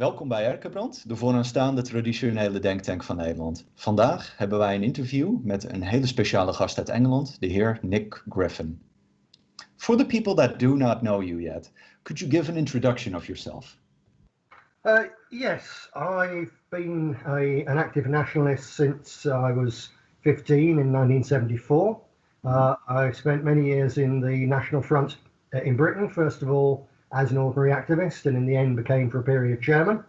Welkom bij Erkenbrand, de vooraanstaande traditionele denktank van Nederland. Vandaag hebben wij een interview met een hele speciale gast uit Engeland, de heer Nick Griffin. For the people that do not know you yet, could you give an introduction of yourself? Yes, I've been an active nationalist since I was 15 in 1974. I spent many years in the National Front in Britain, first of all as an ordinary activist, and in the end became for a period chairman.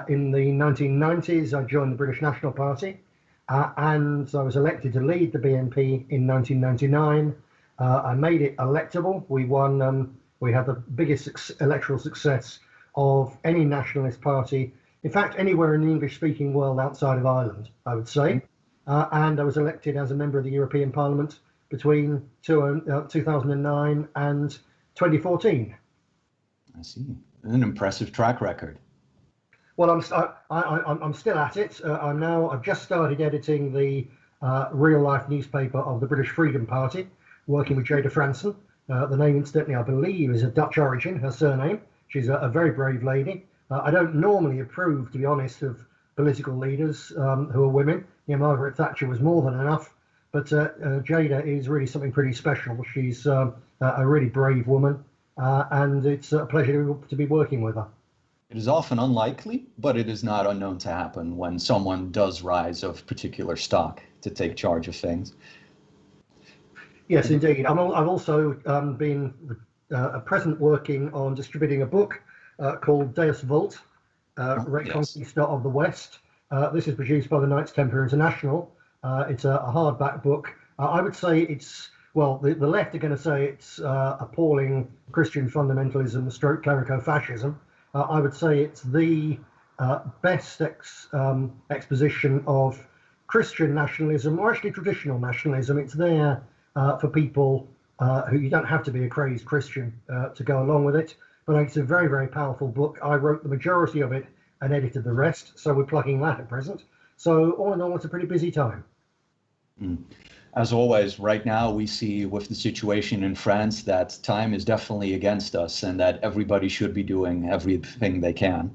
In the 1990s, I joined the British National Party, and I was elected to lead the BNP in 1999. I made it electable. We won. We had the biggest electoral success of any nationalist party, in fact, anywhere in the English-speaking world outside of Ireland, I would say. And I was elected as a member of the European Parliament between 2009 and 2014. I see. An impressive track record. Well, I'm still at it. I've just started editing the real-life newspaper of the British Freedom Party, working with Jada Franson. The name, incidentally, I believe, is of Dutch origin, her surname. She's a very brave lady. I don't normally approve, to be honest, of political leaders who are women. Margaret Thatcher was more than enough. But Jada is really something pretty special. She's a really brave woman, and it's a pleasure to be working with her. It is often unlikely, but it is not unknown to happen when someone does rise of particular stock to take charge of things. Yes, indeed. I've also been present working on distributing a book called Deus Vult, Reconquista of the West. This is produced by the Knights Templar International. It's a hardback book. I would say it's, well, the left are going to say it's appalling Christian fundamentalism stroke clerico-fascism. I would say it's the best exposition of Christian nationalism, or actually traditional nationalism. It's there for people who, you don't have to be a crazed Christian to go along with it. But it's a very, very powerful book. I wrote the majority of it and edited the rest, so we're plugging that at present. So all in all, it's a pretty busy time. As always, right now we see with the situation in France that time is definitely against us and that everybody should be doing everything they can.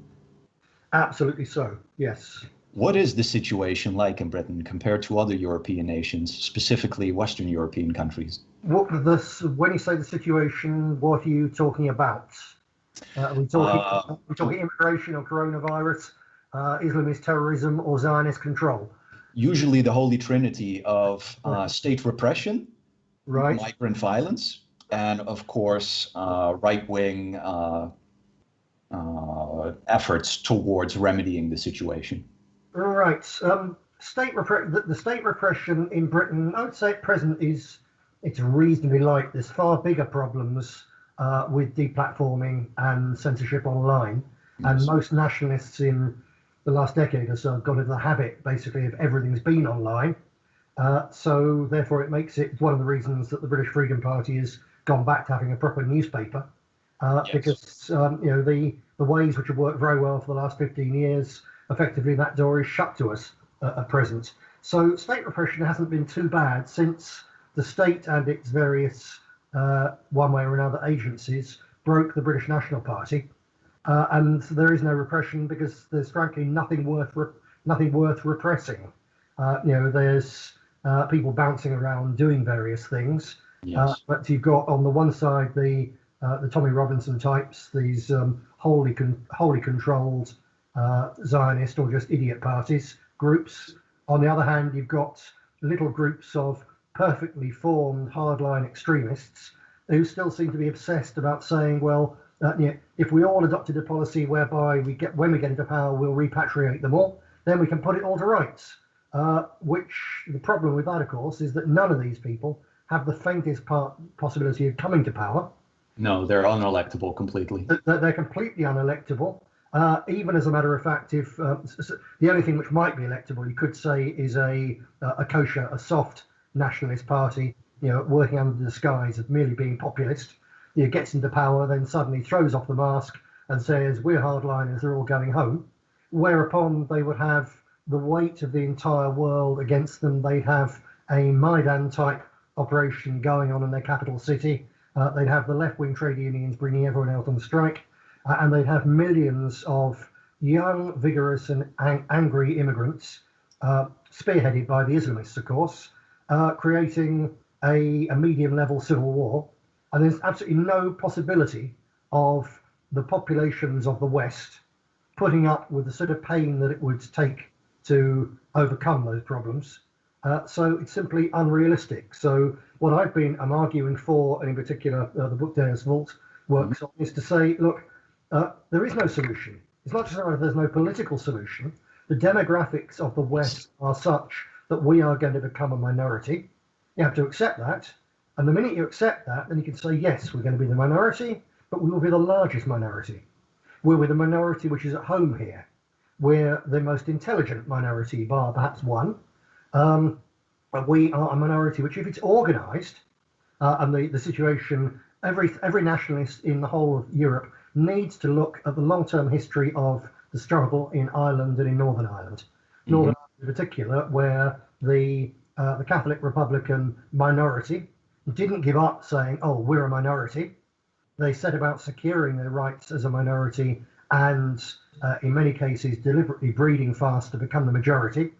Absolutely so, yes. What is the situation like in Britain compared to other European nations, specifically Western European countries? When you say the situation, what are you talking about? Are we talking immigration or coronavirus, Islamist terrorism or Zionist control? Usually the holy trinity of state repression, right, migrant violence, and of course right-wing efforts towards remedying the situation. Right. The state repression in Britain, I would say at present it's reasonably light. There's far bigger problems with deplatforming and censorship online, and most nationalists in the last decade or so have got into the habit, basically, of everything's been online. So therefore it makes it one of the reasons that the British Freedom Party has gone back to having a proper newspaper, because the ways which have worked very well for the last 15 years, effectively that door is shut to us at present. So state repression hasn't been too bad since the state and its various one way or another agencies broke the British National Party. And there is no repression because there's frankly nothing worth repressing. There's people bouncing around doing various things, but you've got on the one side the Tommy Robinson types, these wholly controlled Zionist or just idiot parties groups. On the other hand, you've got little groups of perfectly formed hardline extremists who still seem to be obsessed about saying, well, if we all adopted a policy whereby when we get into power, we'll repatriate them all, then we can put it all to rights. Which the problem with that, of course, is that none of these people have the faintest possibility of coming to power. No, they're unelectable completely. They're completely unelectable. Even as a matter of fact, if the only thing which might be electable, you could say, is a kosher, a soft nationalist party, working under the disguise of merely being populist. Gets into power, then suddenly throws off the mask and says, we're hardliners, they're all going home. Whereupon they would have the weight of the entire world against them. They'd have a Maidan-type operation going on in their capital city. They'd have the left-wing trade unions bringing everyone out on strike. And they'd have millions of young, vigorous, and angry immigrants, spearheaded by the Islamists, of course, creating a medium-level civil war. And there's absolutely no possibility of the populations of the West putting up with the sort of pain that it would take to overcome those problems. So it's simply unrealistic. So what I'm arguing for, and in particular the book Deus Vult works on, is to say, look, there is no solution. It's not just that there's no political solution. The demographics of the West are such that we are going to become a minority. You have to accept that. And the minute you accept that, then you can say, yes, we're going to be the minority, but we will be the largest minority. We're the minority which is at home here. We're the most intelligent minority, bar perhaps one. We are a minority which, if it's organised, and the situation, every nationalist in the whole of Europe needs to look at the long-term history of the struggle in Ireland and in Northern Ireland. Northern Ireland in particular, where the Catholic Republican minority didn't give up saying, oh, we're a minority. They set about securing their rights as a minority and in many cases deliberately breeding fast to become the majority.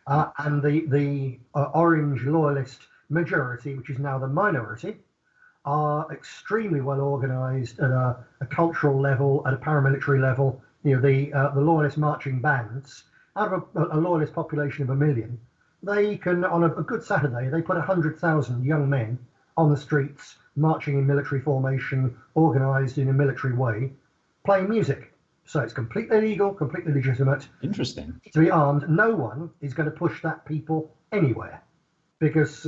And the orange loyalist majority, which is now the minority, are extremely well organised at a cultural level, at a paramilitary level. You know, the loyalist marching bands, out of a loyalist population of 1 million, they can, on a good Saturday, they put 100,000 young men on the streets, marching in military formation, organised in a military way, playing music. So it's completely legal, completely legitimate. Interesting. To be armed. No one is going to push that people anywhere because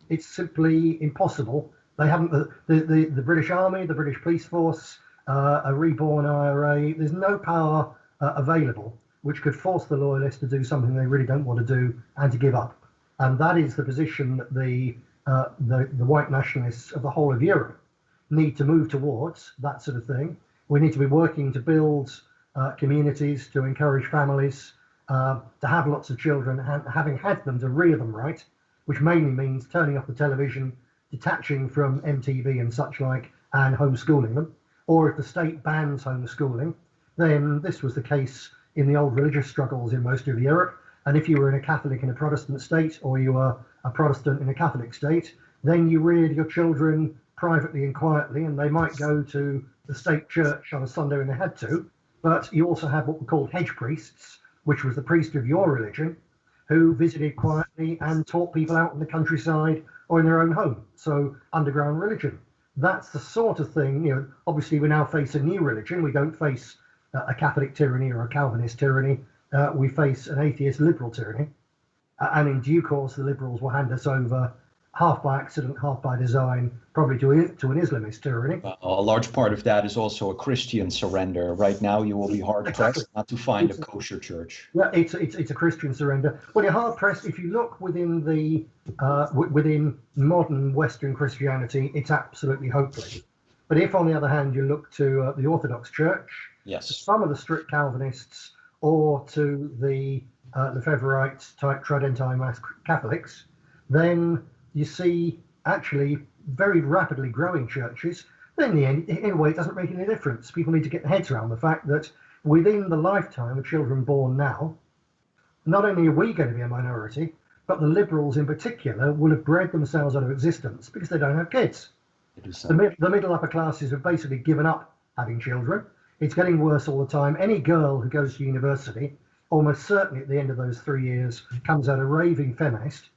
it's simply impossible. They haven't, the British Army, the British Police Force, a reborn IRA, there's no power available which could force the loyalists to do something they really don't want to do and to give up. And that is the position that the white nationalists of the whole of Europe need to move towards, that sort of thing. We need to be working to build communities, to encourage families, to have lots of children, having had them, to rear them right, which mainly means turning off the television, detaching from MTV and such like, and homeschooling them. Or if the state bans homeschooling, then this was the case in the old religious struggles in most of Europe. And if you were in a Catholic in a Protestant state, or you were a Protestant in a Catholic state, then you reared your children privately and quietly, and they might go to the state church on a Sunday when they had to. But you also had what were called hedge priests, which was the priest of your religion, who visited quietly and taught people out in the countryside or in their own home. So underground religion. That's the sort of thing, you know, obviously we now face a new religion. We don't face a Catholic tyranny or a Calvinist tyranny. We face an atheist liberal tyranny. And in due course, the liberals will hand us over, half by accident, half by design, probably to an Islamist tyranny. A large part of that is also a Christian surrender. Right now, you will be hard-pressed not to find a kosher church. Yeah, it's a Christian surrender. Well, you're hard-pressed. If you look within within modern Western Christianity, it's absolutely hopeless. But if, on the other hand, you look to the Orthodox Church, yes, to some of the strict Calvinists, or to the Lefebvrites type Tridentine Mass Catholics, then you see actually very rapidly growing churches. But in the end, in a way, it doesn't make any difference. People need to get their heads around the fact that within the lifetime of children born now, not only are we going to be a minority, but the liberals in particular will have bred themselves out of existence because they don't have kids. The middle upper classes have basically given up having children. It's getting worse all the time. Any girl who goes to university, almost certainly at the end of those 3 years, comes out a raving feminist,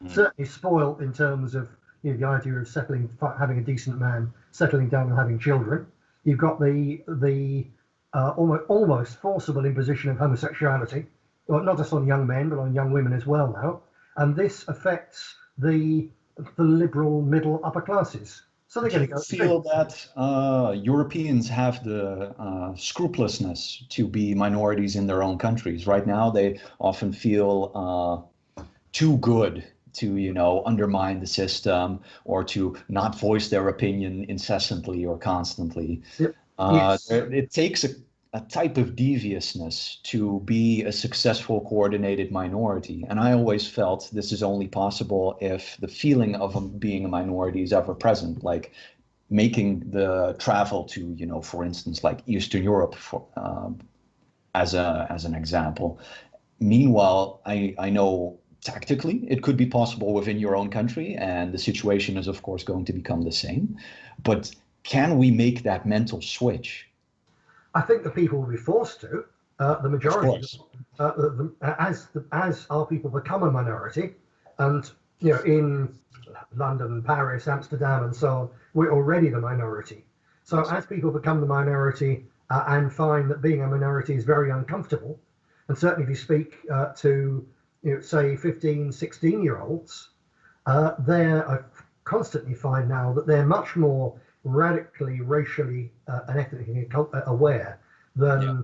certainly spoiled in terms of, you know, the idea of having a decent man, settling down and having children. You've got the almost forcible imposition of homosexuality, well, not just on young men, but on young women as well now. And this affects the liberal middle upper classes. So they're going to go. Feel that Europeans have the scrupulousness to be minorities in their own countries. Right now, they often feel too good to, you know, undermine the system or to not voice their opinion incessantly or constantly. Yep. Yes. It takes a type of deviousness to be a successful coordinated minority. And I always felt this is only possible if the feeling of being a minority is ever present, like making the travel to, you know, for instance, like Eastern Europe as an example. Meanwhile, I know tactically it could be possible within your own country, and the situation is of course going to become the same. But can we make that mental switch? I think the people will be forced to. The Of majority, course. as our people become a minority, and in London, Paris, Amsterdam, and so on, we're already the minority. So Yes. as people become the minority and find that being a minority is very uncomfortable, and certainly if you speak to, say 15, 16-year-olds, I constantly find now that they're much more radically racially and ethnically aware Yeah.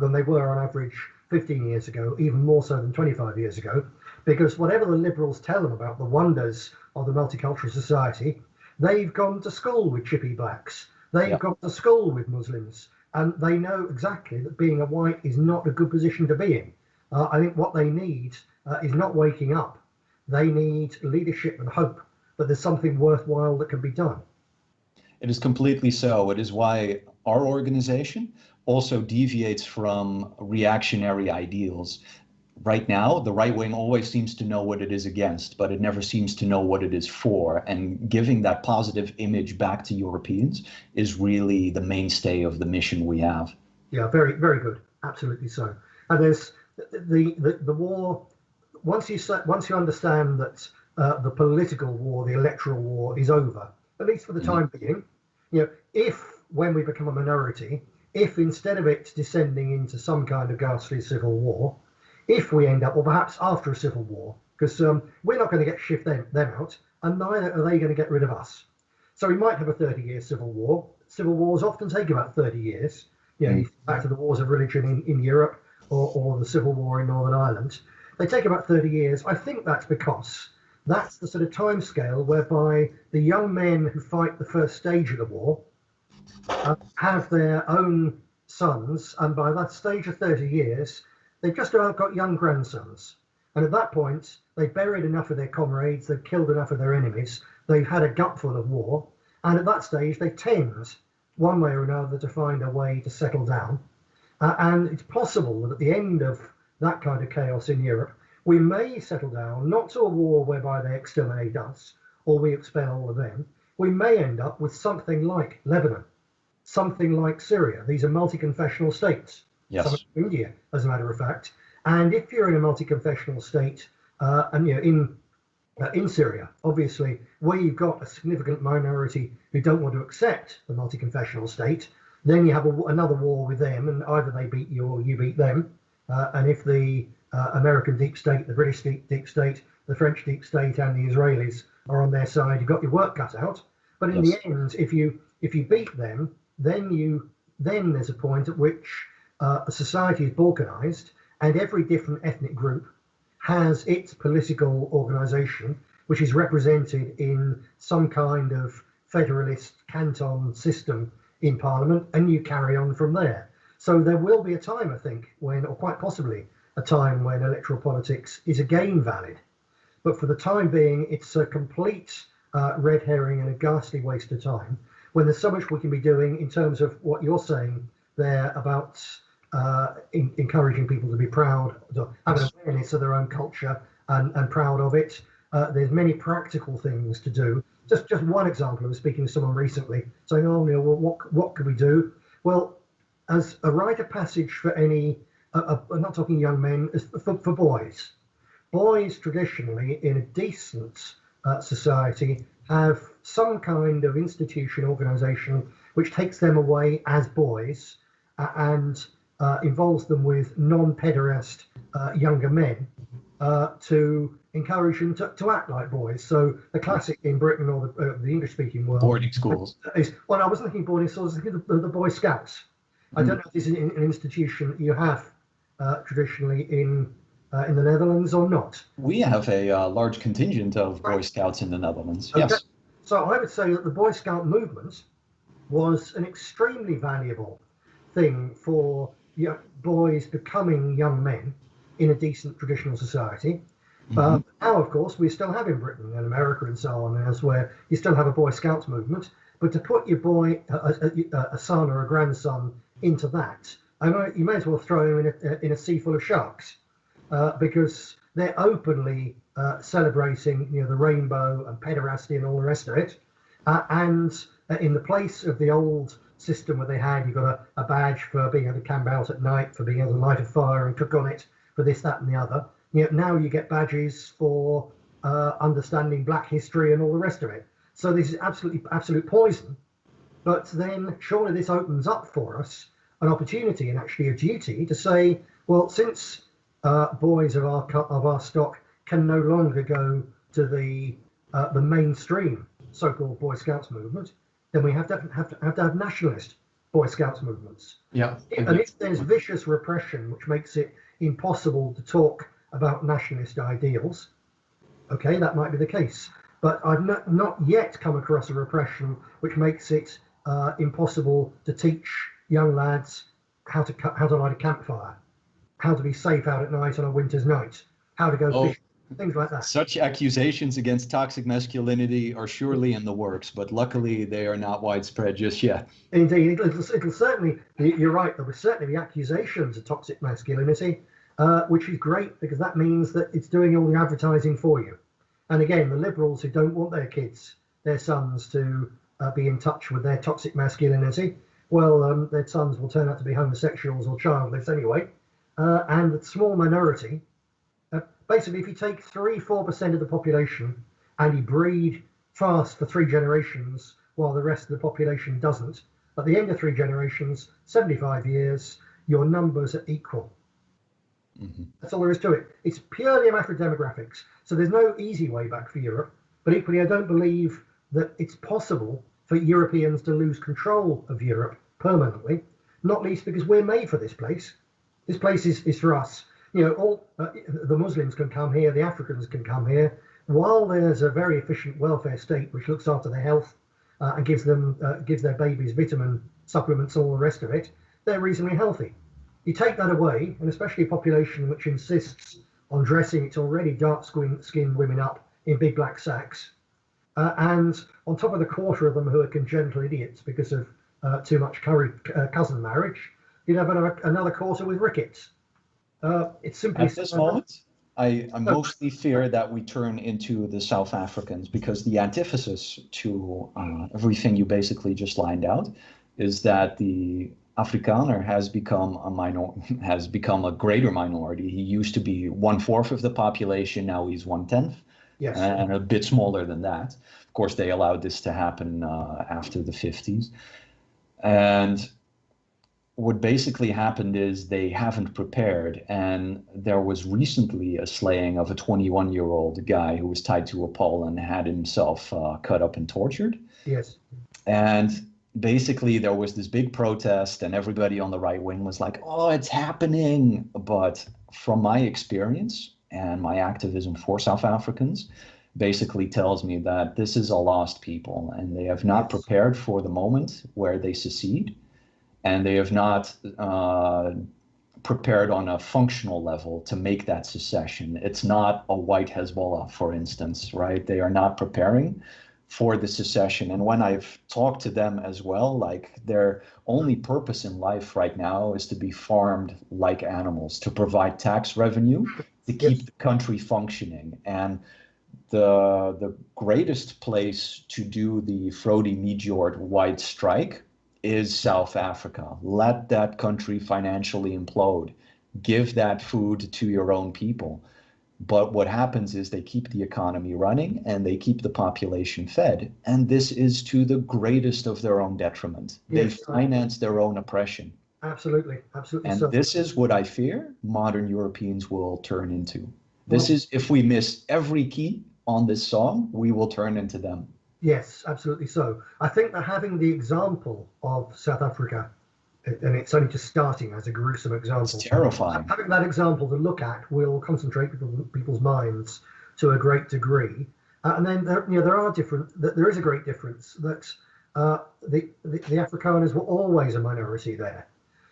than they were on average 15 years ago, even more so than 25 years ago, because whatever the liberals tell them about the wonders of the multicultural society, they've gone to school with chippy blacks, they've Yeah. gone to school with Muslims, and they know exactly that being a white is not a good position to be in. I think what they need is not waking up. They need leadership and hope that there's something worthwhile that can be done. It is completely so. It is why our organization also deviates from reactionary ideals. Right now, the right wing always seems to know what it is against, but it never seems to know what it is for. And giving that positive image back to Europeans is really the mainstay of the mission we have. Yeah, very, very good. Absolutely so. And there's the war. Once you understand that the political war, the electoral war, is over, at least for the time being, if when we become a minority, if instead of it descending into some kind of ghastly civil war, if we end up, or perhaps after a civil war, because we're not going to shift them out, and neither are they going to get rid of us. So we might have a 30-year civil war. Civil wars often take about 30 years. You think back to the wars of religion in Europe, or the Civil War in Northern Ireland. They take about 30 years. I think that's because that's the sort of time scale whereby the young men who fight the first stage of the war have their own sons, and by that stage of 30 years, they've just about got young grandsons. And at that point, they've buried enough of their comrades, they've killed enough of their enemies, they've had a gutful of war, and at that stage, they tend, one way or another, to find a way to settle down. And it's possible that at the end of that kind of chaos in Europe, we may settle down, not to a war whereby they exterminate us or we expel all of them. We may end up with something like Lebanon, something like Syria. These are multi-confessional states. Yes. Some of India, as a matter of fact. And if you're in a multi-confessional state, and in Syria, obviously, where you've got a significant minority who don't want to accept the multi-confessional state, then you have another war with them, and either they beat you or you beat them. And if the American deep state, the British deep state, the French deep state, and the Israelis are on their side, you've got your work cut out. But in the end, if you beat them, then there's a point at which a society is balkanized, and every different ethnic group has its political organization, which is represented in some kind of federalist canton system in Parliament, and you carry on from there. So there will be a time, I think, when, or quite possibly a time when electoral politics is again valid. But for the time being, it's a complete red herring and a ghastly waste of time, when there's so much we can be doing in terms of what you're saying there about encouraging people to be proud, to have an awareness of their own culture and proud of it. There's many practical things to do. Just one example, I was speaking to someone recently saying, oh, well, what could we do? Well, as a rite of passage for any, I'm not talking young men, for boys. Boys traditionally in a decent society have some kind of institution, organization, which takes them away as boys and involves them with non-pederast younger men to encourage them to act like boys. So the classic in Britain or the English-speaking world, Boarding schools. is, well, I wasn't thinking boarding schools, I was thinking the Boy Scouts. I don't know if this is an institution you have traditionally in the Netherlands or not. We have a large contingent of Boy Scouts in the Netherlands. Okay. Yes. So I would say that the Boy Scout movement was an extremely valuable thing for boys becoming young men in a decent traditional society. Now, of course, we still have in Britain and America and so on and elsewhere, you still have a Boy Scouts movement. But to put your boy, a son or a grandson into that You may as well throw them in a sea full of sharks, because they're openly celebrating, the rainbow and pederasty and all the rest of it. And in the place of the old system where you got a badge for being able to camp out at night, for being able to light a fire and cook on it, for this, that, and the other. Now you get badges for understanding Black history and all the rest of it. So this is absolute poison. But then surely this opens up for us an opportunity and actually a duty to say, well, since boys of our stock can no longer go to the mainstream so-called Boy Scouts movement, then we have to have nationalist Boy Scouts movements. Yeah. And if there's vicious repression which makes it impossible to talk about nationalist ideals, okay, that might be the case. But I've not yet come across a repression which makes it impossible to teach young lads how to light a campfire, how to be safe out at night on a winter's night, how to go fishing, things like that. Such accusations against toxic masculinity are surely in the works, but luckily they are not widespread just yet. Indeed, it'll certainly, you're right, there will certainly be accusations of toxic masculinity, which is great because that means that it's doing all the advertising for you. And again, the liberals who don't want their sons to be in touch with their toxic masculinity, well, their sons will turn out to be homosexuals or childless anyway. And the small minority, basically, if you take 3-4% of the population and you breed fast for 3 generations while the rest of the population doesn't, at the end of 3 generations, 75 years, your numbers are equal. Mm-hmm. That's all there is to it. It's purely a matter of demographics. So there's no easy way back for Europe. But equally, I don't believe that it's possible for Europeans to lose control of Europe permanently, not least because we're made for this place. This place is for us. All the Muslims can come here, the Africans can come here. While there's a very efficient welfare state which looks after their health and gives their babies vitamin supplements and all the rest of it, they're reasonably healthy. You take that away, and especially a population which insists on dressing its already dark-skinned women up in big black sacks, and on top of the quarter of them who are congenital idiots because of too much cousin marriage, you'd have another quarter with rickets. It's simply at this moment, I mostly fear that we turn into the South Africans, because the antithesis to everything you basically just lined out is that the Afrikaner has become a greater minority. He used to be 1/4 of the population. Now he's 1/10, yes, and a bit smaller than that. Of course, they allowed this to happen after the 50s. And what basically happened is they haven't prepared. And there was recently a slaying of a 21-year-old guy who was tied to a pole and had himself cut up and tortured. Yes. And basically there was this big protest and everybody on the right wing was like, oh, it's happening. But from my experience and my activism for South Africans basically tells me that this is a lost people, and they have not prepared for the moment where they secede, and they have not prepared on a functional level to make that secession. It's not a white Hezbollah, for instance, right? They are not preparing for the secession. And when I've talked to them as well, like their only purpose in life right now is to be farmed like animals, to provide tax revenue, to keep the country functioning. And the greatest place to do the Frode Midjord white strike is South Africa. Let that country financially implode. Give that food to your own people. But what happens is they keep the economy running and they keep the population fed. And this is to the greatest of their own detriment. Yes, they finance their own oppression. Absolutely, absolutely. And this is what I fear modern Europeans will turn into. This is, if we miss every key on this song, we will turn into them. Yes, absolutely so. I think that having the example of South Africa, and it's only just starting as a gruesome example. It's terrifying. Having that example to look at will concentrate people's minds to a great degree. And then there is a great difference that the Afrikaners were always a minority there.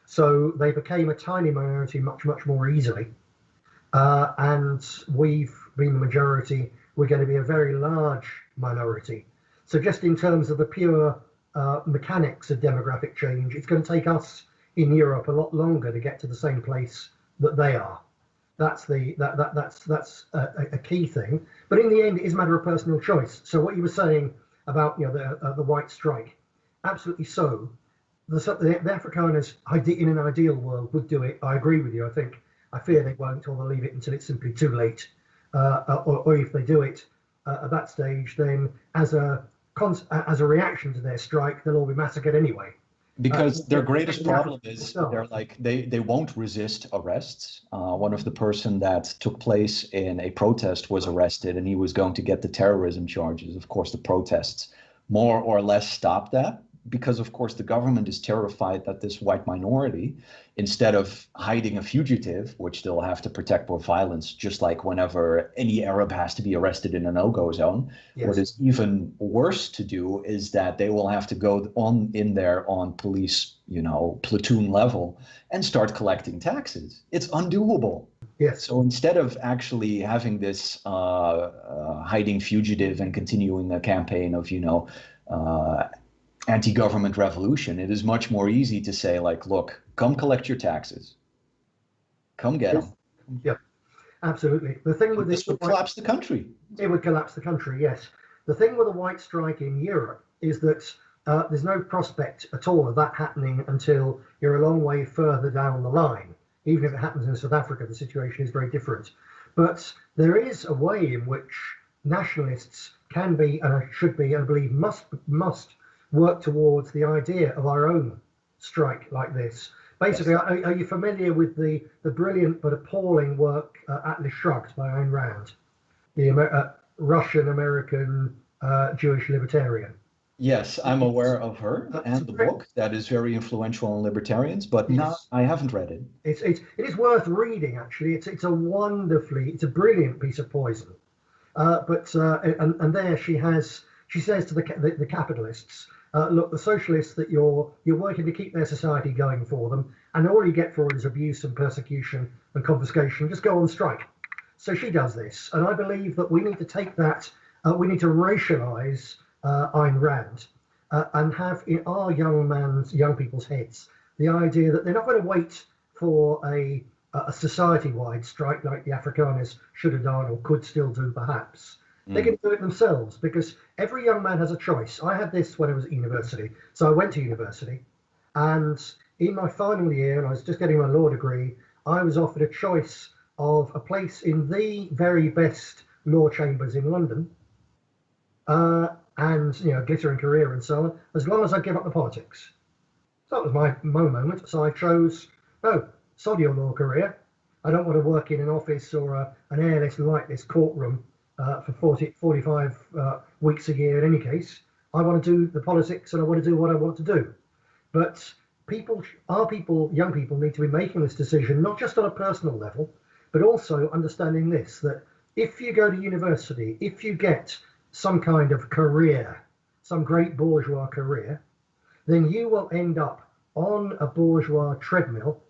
So they became a tiny minority much, much more easily. And we've been the majority. We're going to be a very large minority. So just in terms of the pure mechanics of demographic change, it's going to take us in Europe a lot longer to get to the same place that they are. That's a key thing. But in the end, it is a matter of personal choice. So what you were saying about the white strike, absolutely so. The Afrikaners in an ideal world would do it. I agree with you. I fear they won't, or they'll leave it until it's simply too late. Or if they do it at that stage, then as a reaction to their strike, they'll all be massacred anyway. Because their greatest problem is they won't resist arrests. One of the person that took place in a protest was arrested, and he was going to get the terrorism charges. Of course, the protests more or less stopped that, because of course the government is terrified that this white minority, instead of hiding a fugitive, which they'll have to protect with violence, just like whenever any Arab has to be arrested in a no-go zone. Yes. What is even worse to do is that they will have to go on in there on police, platoon level and start collecting taxes. It's undoable. Yes. So instead of actually having this hiding fugitive and continuing a campaign of, anti-government revolution, it is much more easy to say, like, look, come collect your taxes. Come get them. Yeah, absolutely. The thing with this would collapse the country. It would collapse the country, yes. The thing with a white strike in Europe is that there's no prospect at all of that happening until you're a long way further down the line. Even if it happens in South Africa, the situation is very different. But there is a way in which nationalists can be, and should be, and I believe must work towards the idea of our own strike like this. Basically, yes. Are you familiar with the brilliant but appalling work Atlas Shrugged by Ayn Rand, the Russian-American Jewish libertarian? Yes, I'm aware of her and the book that is very influential on libertarians, but I haven't read it. It is worth reading, actually. It's a brilliant piece of poison. And there she says to the capitalists, look, the socialists that you're working to keep their society going for them, and all you get for it is abuse and persecution and confiscation. Just go on strike. So she does this, and I believe that we need to take that. We need to racialize Ayn Rand and have in our young people's heads the idea that they're not going to wait for a society-wide strike like the Afrikaners should have done or could still do, perhaps. They can do it themselves, because every young man has a choice. I had this when I was at university. So I went to university, and in my final year, and I was just getting my law degree, I was offered a choice of a place in the very best law chambers in London, and glittering career and so on, as long as I give up the politics. So that was my moment. So I chose, no, sod your law career. I don't want to work in an office or an airless, lightless courtroom for 45 weeks a year in any case. I want to do the politics, and I want to do what I want to do. But young people need to be making this decision, not just on a personal level, but also understanding this, that if you go to university, if you get some kind of career, some great bourgeois career, then you will end up on a bourgeois treadmill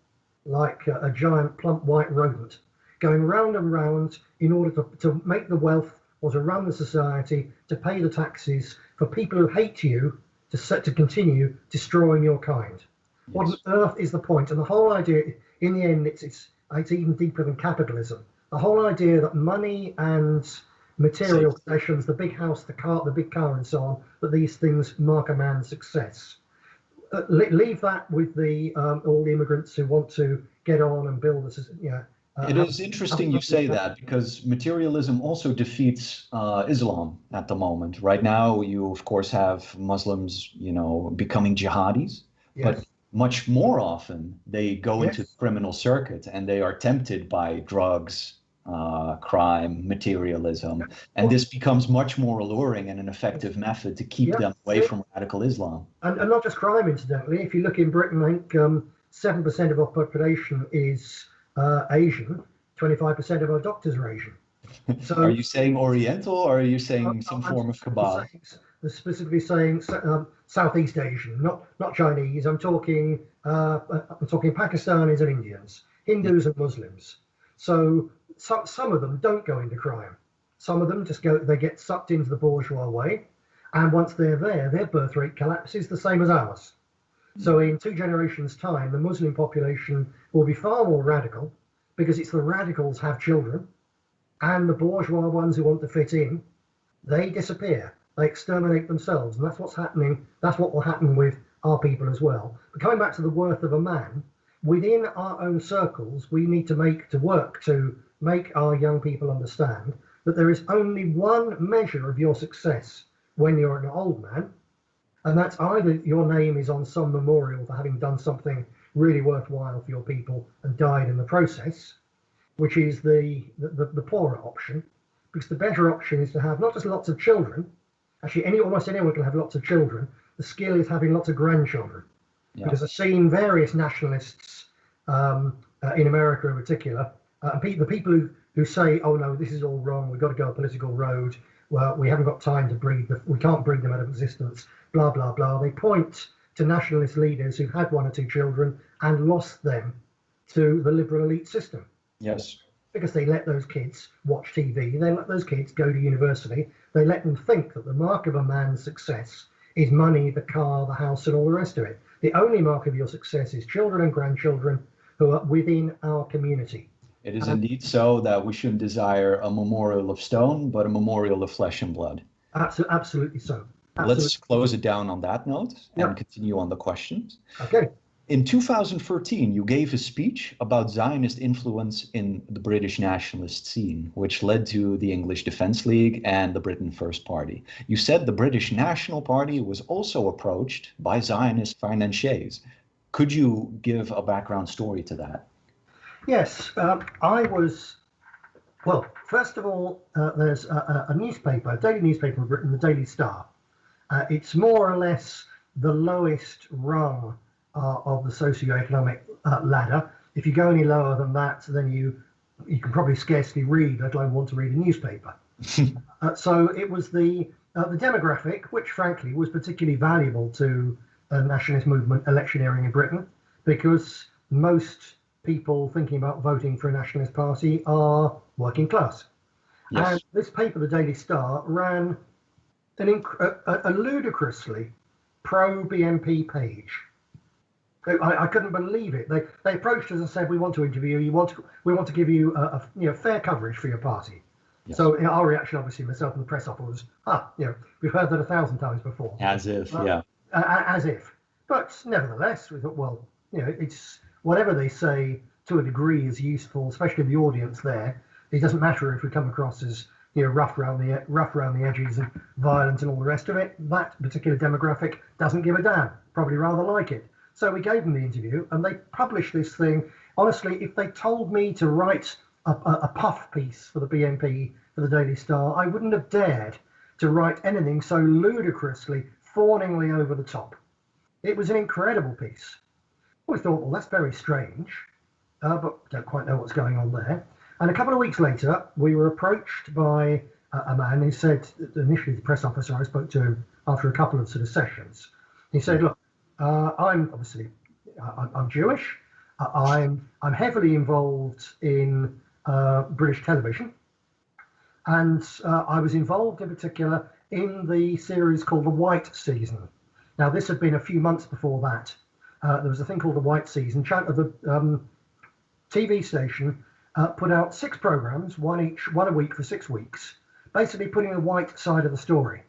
like a giant plump white rodent, going round and round in order to make the wealth or to run the society, to pay the taxes for people who hate you, to continue destroying your kind. Yes. What on earth is the point? And the whole idea, in the end, it's even deeper than capitalism. The whole idea that money and material possessions, the big house, the big car, and so on, that these things mark a man's success. Leave that with all the immigrants who want to get on and build this. It is interesting you say that, because materialism also defeats Islam at the moment. Right now, you of course have Muslims, becoming jihadis, yes. But much more often they go into the criminal circuit, and they are tempted by drugs, crime, materialism, and this becomes much more alluring and an effective method to keep them away from radical Islam. And not just crime, incidentally. If you look in Britain, I think 7% of our population is Asian, 25% of our doctors are Asian. So, are you saying Oriental, or are you saying some form of Kabbalah? Specifically saying Southeast Asian, not Chinese. I'm talking Pakistanis and Indians, Hindus and Muslims. So some of them don't go into crime. Some of them they get sucked into the bourgeois way, and once they're there, their birth rate collapses the same as ours. So in 2 generations' time, the Muslim population will be far more radical because it's the radicals have children and the bourgeois ones who want to fit in, they disappear. They exterminate themselves. And that's what's happening. That's what will happen with our people as well. But coming back to the worth of a man, within our own circles, we need to work to make our young people understand that there is only one measure of your success when you're an old man, and that's either your name is on some memorial for having done something really worthwhile for your people and died in the process, which is the poorer option, because the better option is to have not just lots of children. Actually, almost anyone can have lots of children. The skill is having lots of grandchildren. Yeah. Because I've seen various nationalists in America in particular, the people who say, oh no, this is all wrong, we've got to go a political road, well, we haven't got time to breed, we can't breed them out of existence, blah, blah, blah. They point to nationalist leaders who've had 1 or 2 children and lost them to the liberal elite system. Yes. Because they let those kids watch TV, they let those kids go to university, they let them think that the mark of a man's success is money, the car, the house, and all the rest of it. The only mark of your success is children and grandchildren who are within our community. It is indeed so that we shouldn't desire a memorial of stone, but a memorial of flesh and blood. Absolutely so. Absolutely. Let's close it down on that note and continue on the questions. Okay. In 2013, you gave a speech about Zionist influence in the British nationalist scene, which led to the English Defence League and the Britain First Party. You said the British National Party was also approached by Zionist financiers. Could you give a background story to that? Yes, first of all, there's a newspaper, a daily newspaper in Britain, the Daily Star. It's more or less the lowest rung of the socio-economic ladder. If you go any lower than that, then you can probably scarcely read, let alone want to read a newspaper. So it was the demographic, which frankly was particularly valuable to the nationalist movement electioneering in Britain, because most people thinking about voting for a nationalist party are working class. Yes. And this paper, the Daily Star, ran a ludicrously pro-BNP page. I couldn't believe it. They approached us and said, "We want to interview you. We want to give you fair coverage for your party." Yes. So our reaction, obviously, myself and the press officer, was, we've heard that 1,000 times before. As if, yeah. As if. But nevertheless, we thought, well, it's whatever they say to a degree is useful, especially the audience there. It doesn't matter if we come across as rough around the edges and violent and all the rest of it. That particular demographic doesn't give a damn. Probably rather like it. So we gave them the interview, and they published this thing. Honestly, if they told me to write a puff piece for the BNP, for the Daily Star, I wouldn't have dared to write anything so ludicrously, fawningly over the top. It was an incredible piece. We thought, well, that's very strange, but don't quite know what's going on there. And a couple of weeks later, we were approached by a man who said, initially the press officer, I spoke to him after a couple of sort of sessions. He said, look, I'm Jewish. I'm heavily involved in British television, and I was involved in particular in the series called The White Season. Now, this had been a few months before that. There was a thing called The White Season. The TV station put out 6 programs, one a week for 6 weeks, basically putting the white side of the story.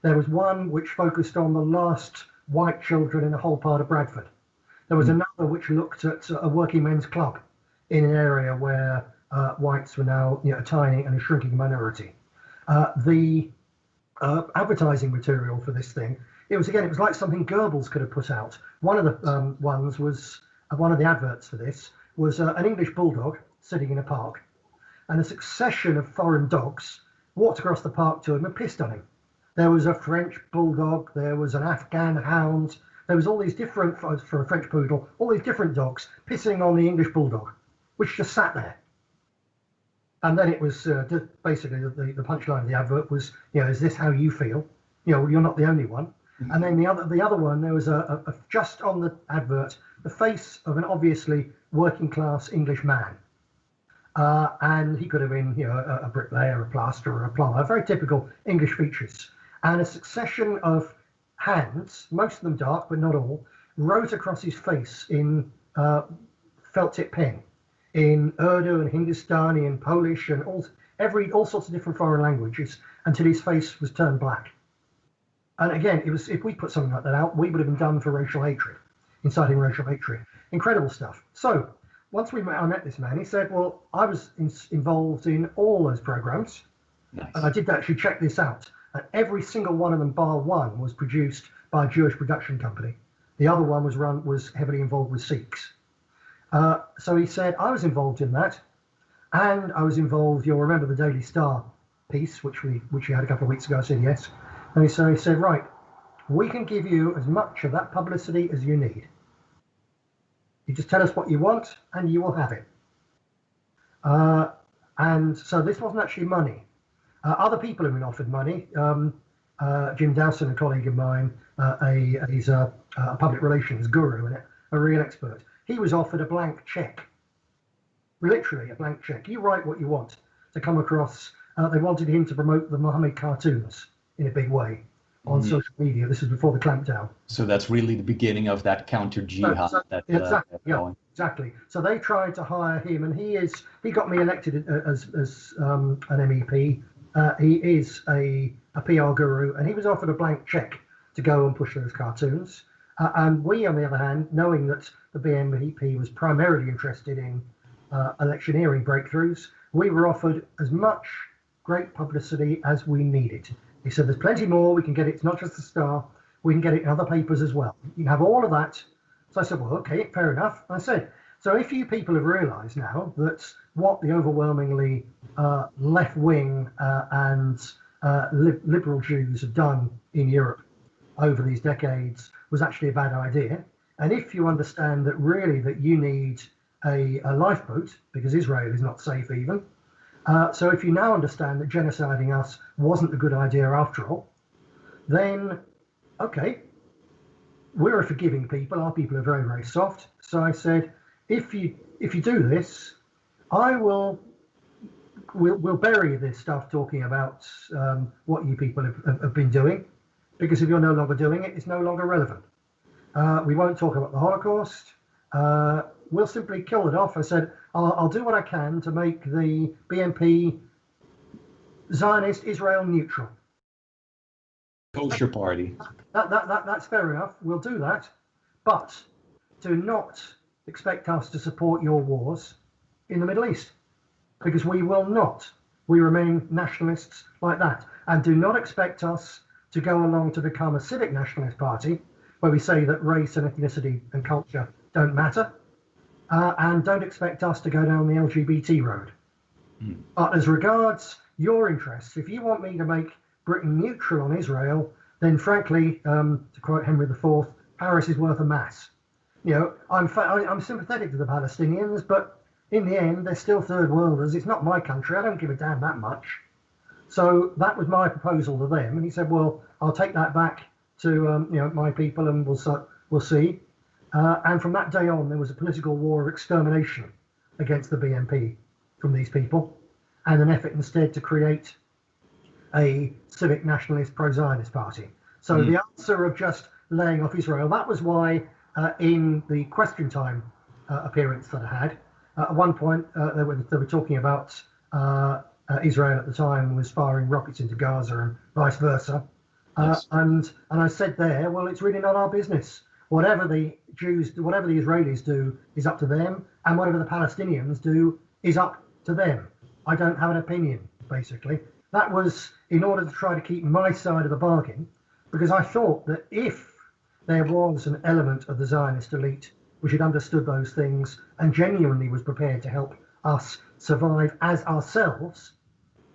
There was one which focused on the last white children in a whole part of Bradford. There was another which looked at a working men's club in an area where whites were now a tiny and a shrinking minority. The advertising material for this thing, it was like something Goebbels could have put out. One of the ones was, one of the adverts for this was an English bulldog sitting in a park, and a succession of foreign dogs walked across the park to him and pissed on him. There was a French bulldog, there was an Afghan hound, there was all these different, for a French poodle, all these different dogs pissing on the English bulldog, which just sat there. And then it was basically the punchline of the advert was, is this how you feel? You're not the only one. Mm-hmm. And then the other one, there was a just on the advert, the face of an obviously working class English man. And he could have been, a bricklayer, a plasterer, a plumber, very typical English features. And a succession of hands, most of them dark, but not all, wrote across his face in felt tip pen, in Urdu and Hindustani and Polish and all sorts of different foreign languages until his face was turned black. And again, it was, if we put something like that out, we would have been done for racial hatred, inciting racial hatred. Incredible stuff. So once I met this man, he said, well, I was involved in all those programs. Nice. And I did actually check this out. And every single one of them, bar one, was produced by a Jewish production company. The other one was heavily involved with Sikhs. So he said, I was involved in that. And I was involved, you'll remember the Daily Star piece, which we had a couple of weeks ago. I said yes. And so he said, right, we can give you as much of that publicity as you need. You just tell us what you want and you will have it. And so this wasn't actually money. Other people have been offered money. Jim Dowson, a colleague of mine, he's a public relations guru and a real expert. He was offered a blank check, literally a blank check. You write what you want to come across. They wanted him to promote the Mohammed cartoons in a big way on social media. This was before the clampdown. So that's really the beginning of that counter jihad. Exactly. So they tried to hire him, and he got me elected as an MEP. He is a PR guru, and he was offered a blank check to go and push those cartoons. And we, on the other hand, knowing that the BNP was primarily interested in electioneering breakthroughs, we were offered as much great publicity as we needed. He said, there's plenty more. We can get it. It's not just the Star. We can get it in other papers as well. You can have all of that. So I said, well, okay, fair enough. I said, so if you people have realized now that what the overwhelmingly left-wing and liberal Jews have done in Europe over these decades was actually a bad idea, and if you understand that really that you need a lifeboat because Israel is not safe even, so if you now understand that genociding us wasn't a good idea after all, then okay, we're a forgiving people. Our people are very, very soft. So I said, if you do this, we'll bury this stuff talking about what you people have been doing, because if you're no longer doing it, it's no longer relevant. We won't talk about the Holocaust. We'll simply kill it off. I said, I'll do what I can to make the BNP Zionist Israel neutral. Kosher party. That's fair enough. We'll do that. But do not expect us to support your wars in the Middle East, because we will not. We remain nationalists like that. And do not expect us to go along to become a civic nationalist party where we say that race and ethnicity and culture don't matter. And don't expect us to go down the LGBT road. But as regards your interests, if you want me to make Britain neutral on Israel, then frankly, to quote Henry IV, Paris is worth a mass. You know, I'm sympathetic to the Palestinians, but in the end, they're still third worlders. It's not my country. I don't give a damn that much. So that was my proposal to them. And he said, well, I'll take that back to my people and we'll see. And from that day on, there was a political war of extermination against the BNP from these people, and an effort instead to create a civic nationalist pro-Zionist party. So the answer of just laying off Israel, that was why in the Question Time appearance that I had, at one point they were talking about Israel at the time was firing rockets into Gaza and vice versa. Yes. And I said there, well, it's really not our business. Whatever the Israelis do is up to them, and whatever the Palestinians do is up to them. I don't have an opinion, basically. That was in order to try to keep my side of the bargain, because I thought that if there was an element of the Zionist elite which had understood those things and genuinely was prepared to help us survive as ourselves,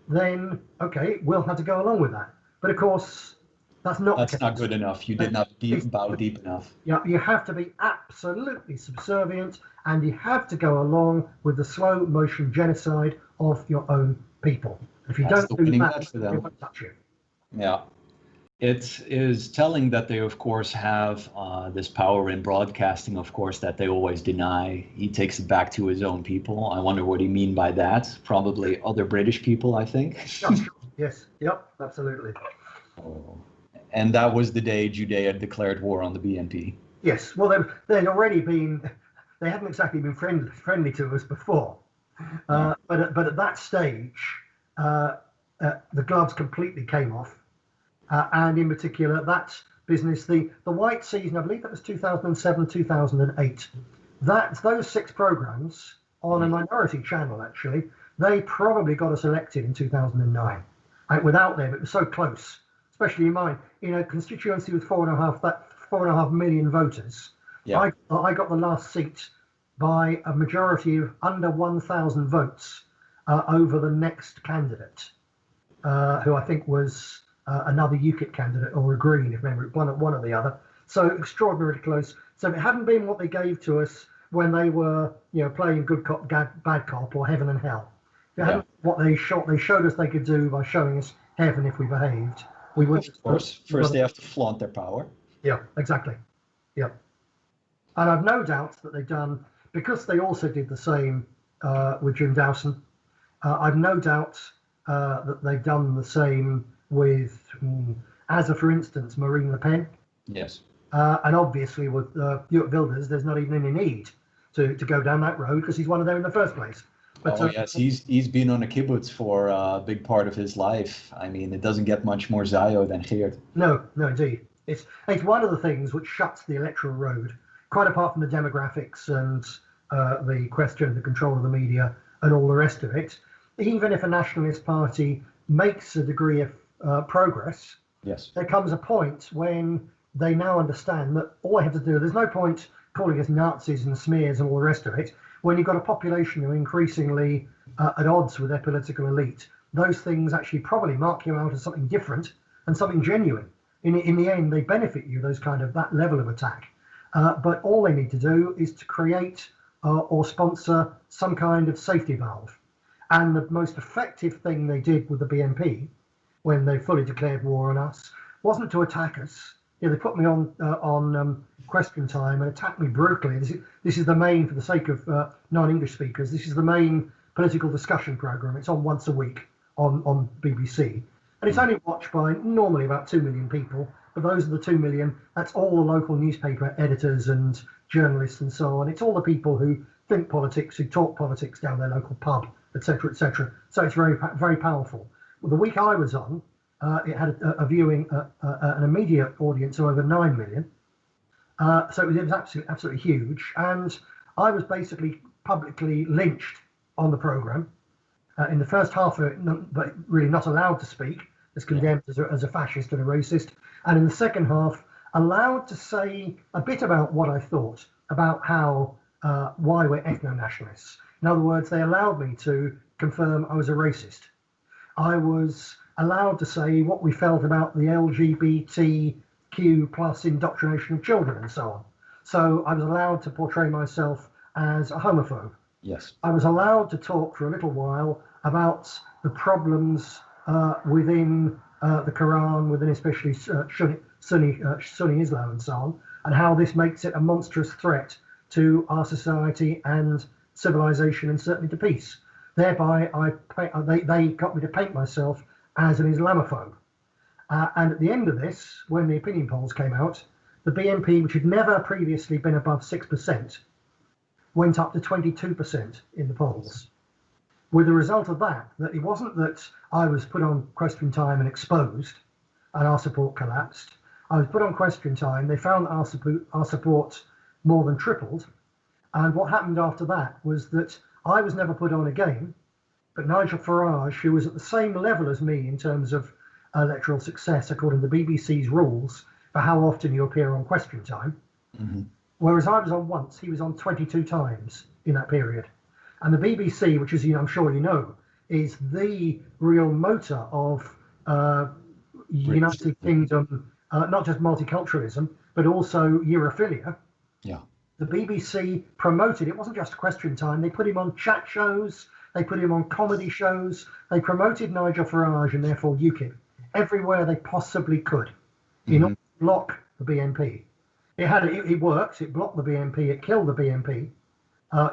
then, okay, we'll have to go along with that. But of course, that's not good enough. You did not bow deep enough. Yeah, you have to be absolutely subservient, and you have to go along with the slow motion genocide of your own people. If you don't do that, they won't touch you. Yeah. It is telling that they, of course, have this power in broadcasting, of course, that they always deny. He takes it back to his own people. I wonder what he mean by that. Probably other British people, I think. Yes. Yep. Absolutely. Oh. And that was the day Judea declared war on the BNP. Yes, well, they'd already been, they hadn't exactly been friendly to us before. But at that stage, the gloves completely came off. And in particular, that business, the white season, I believe that was 2007, 2008. Those 6 programs on a minority channel, actually, they probably got us elected in 2009. And without them, it was so close, especially in a constituency with 4.5 million voters. Yeah. I got the last seat by a majority of under 1,000 votes over the next candidate, who I think was another UKIP candidate or a Green, if memory, one or the other. So extraordinarily close. So if it hadn't been what they gave to us when they were, playing good cop, bad cop, or heaven and hell, if it hadn't what they showed us they could do by showing us heaven if we behaved, we would. Of course, first they have to flaunt their power. Yeah, exactly. Yeah, and I've no doubt that they've done, because they also did the same with Jim Dowson. I've no doubt that they've done the same with, for instance, Marine Le Pen. Yes. And obviously with Geert Wilders, there's not even any need to go down that road because he's one of them in the first place. But, yes, he's been on a kibbutz for a big part of his life. I mean, it doesn't get much more Zayo than Geert. No, indeed. It's one of the things which shuts the electoral road, quite apart from the demographics and the question of the control of the media and all the rest of it. Even if a nationalist party makes a degree of progress, yes, there comes a point when they now understand that all they have to do, there's no point calling us Nazis and smears and all the rest of it. When you've got a population who are increasingly at odds with their political elite, those things actually probably mark you out as something different and something genuine. In the end, they benefit you, that level of attack. But all they need to do is to create or sponsor some kind of safety valve. And the most effective thing they did with the BNP, when they fully declared war on us, wasn't to attack us. They put me on question time and attacked me brutally. This is the main, for the sake of non-English speakers, this is the main political discussion program. It's on once a week on BBC. And it's only watched by normally about 2 million people. But those are the 2 million. That's all the local newspaper editors and journalists and so on. It's all the people who think politics, who talk politics down their local pub, etc., etc. So it's very, very powerful. Well, the week I was on, it had a viewing, an immediate audience of over 9 million. So it was absolutely huge. And I was basically publicly lynched on the programme. In the first half of it, but really not allowed to speak, as condemned as a fascist and a racist. And in the second half, allowed to say a bit about what I thought about why we're ethno-nationalists. In other words, they allowed me to confirm I was a racist. I was allowed to say what we felt about the LGBTQ plus indoctrination of children and so on. So I was allowed to portray myself as a homophobe. Yes. I was allowed to talk for a little while about the problems within the Quran, within especially Sunni Islam and so on, and how this makes it a monstrous threat to our society and civilization and certainly to peace. Thereby, they got me to paint myself as an Islamophobe. And at the end of this, when the opinion polls came out, the BNP, which had never previously been above 6%, went up to 22% in the polls. With the result of that it wasn't that I was put on question time and exposed and our support collapsed. I was put on question time. They found our support more than tripled. And what happened after that was that I was never put on again, but Nigel Farage, who was at the same level as me in terms of electoral success, according to the BBC's rules for how often you appear on question time, whereas I was on once, he was on 22 times in that period. And the BBC, which, as I'm sure you know, is the real motor of United Kingdom, not just multiculturalism, but also Europhilia. Yeah. The BBC promoted, it wasn't just question time, they put him on chat shows, they put him on comedy shows, they promoted Nigel Farage and therefore UKIP everywhere they possibly could in order to block the BNP. It worked, it blocked the BNP, it killed the BNP.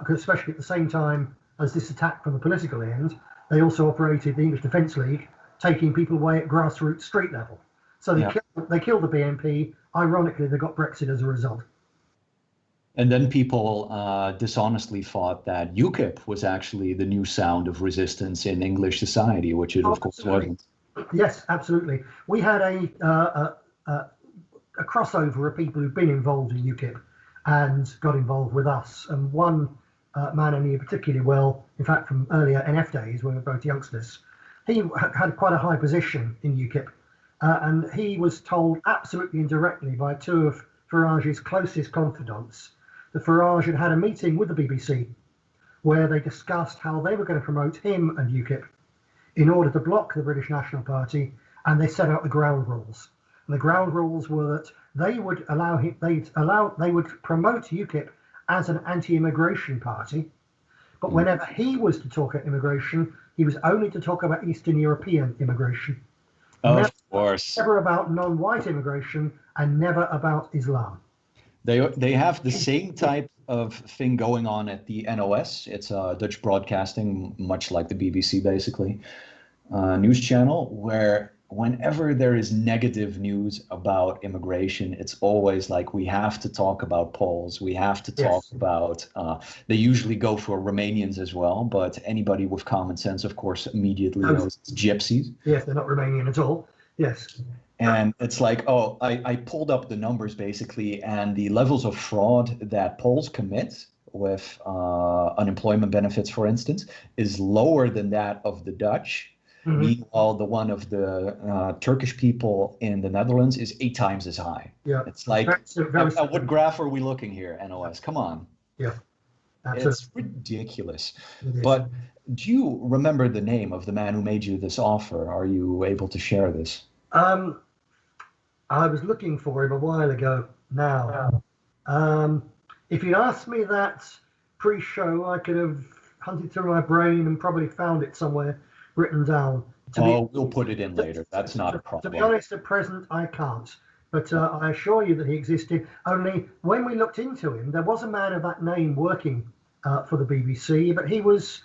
Especially at the same time as this attack from the political end, they also operated the English Defence League, taking people away at grassroots street level. So they killed the BNP. Ironically, they got Brexit as a result. And then people dishonestly thought that UKIP was actually the new sound of resistance in English society, which it Oh, of course absolutely. wasn't. Yes, absolutely. We had a crossover of people who've been involved in UKIP and got involved with us. And one man I knew particularly well, in fact, from earlier NF days when we were both youngsters, he had quite a high position in UKIP. And he was told absolutely indirectly by two of Farage's closest confidants that Farage had had a meeting with the BBC where they discussed how they were going to promote him and UKIP in order to block the British National Party, and they set out the ground rules. And the ground rules were that they would they would promote UKIP as an anti-immigration party, but whenever he was to talk about immigration, he was only to talk about Eastern European immigration. Of course. Never about non-white immigration and never about Islam. They have the same type of thing going on at the NOS. It's Dutch broadcasting, much like the BBC, basically, news channel, where whenever there is negative news about immigration, it's always like, we have to talk about Poles, we have to talk about, they usually go for Romanians as well, but anybody with common sense, of course, immediately knows it's gypsies. Yes, they're not Romanian at all. Yes. And it's like, oh, I pulled up the numbers basically, and the levels of fraud that Poles commit with unemployment benefits, for instance, is lower than that of the Dutch. Mm-hmm. Meanwhile, the one of the Turkish people in the Netherlands is 8 times as high. Yeah, it's like, at what graph are we looking here, NOS? Come on. Yeah, absolutely. It's ridiculous. But do you remember the name of the man who made you this offer? Are you able to share this? I was looking for him a while ago now. If you'd asked me that pre-show, I could have hunted through my brain and probably found it somewhere written down. We'll put it in later. That's not a problem. To be honest, at present, I can't. But I assure you that he existed. Only when we looked into him, there was a man of that name working for the BBC, but he was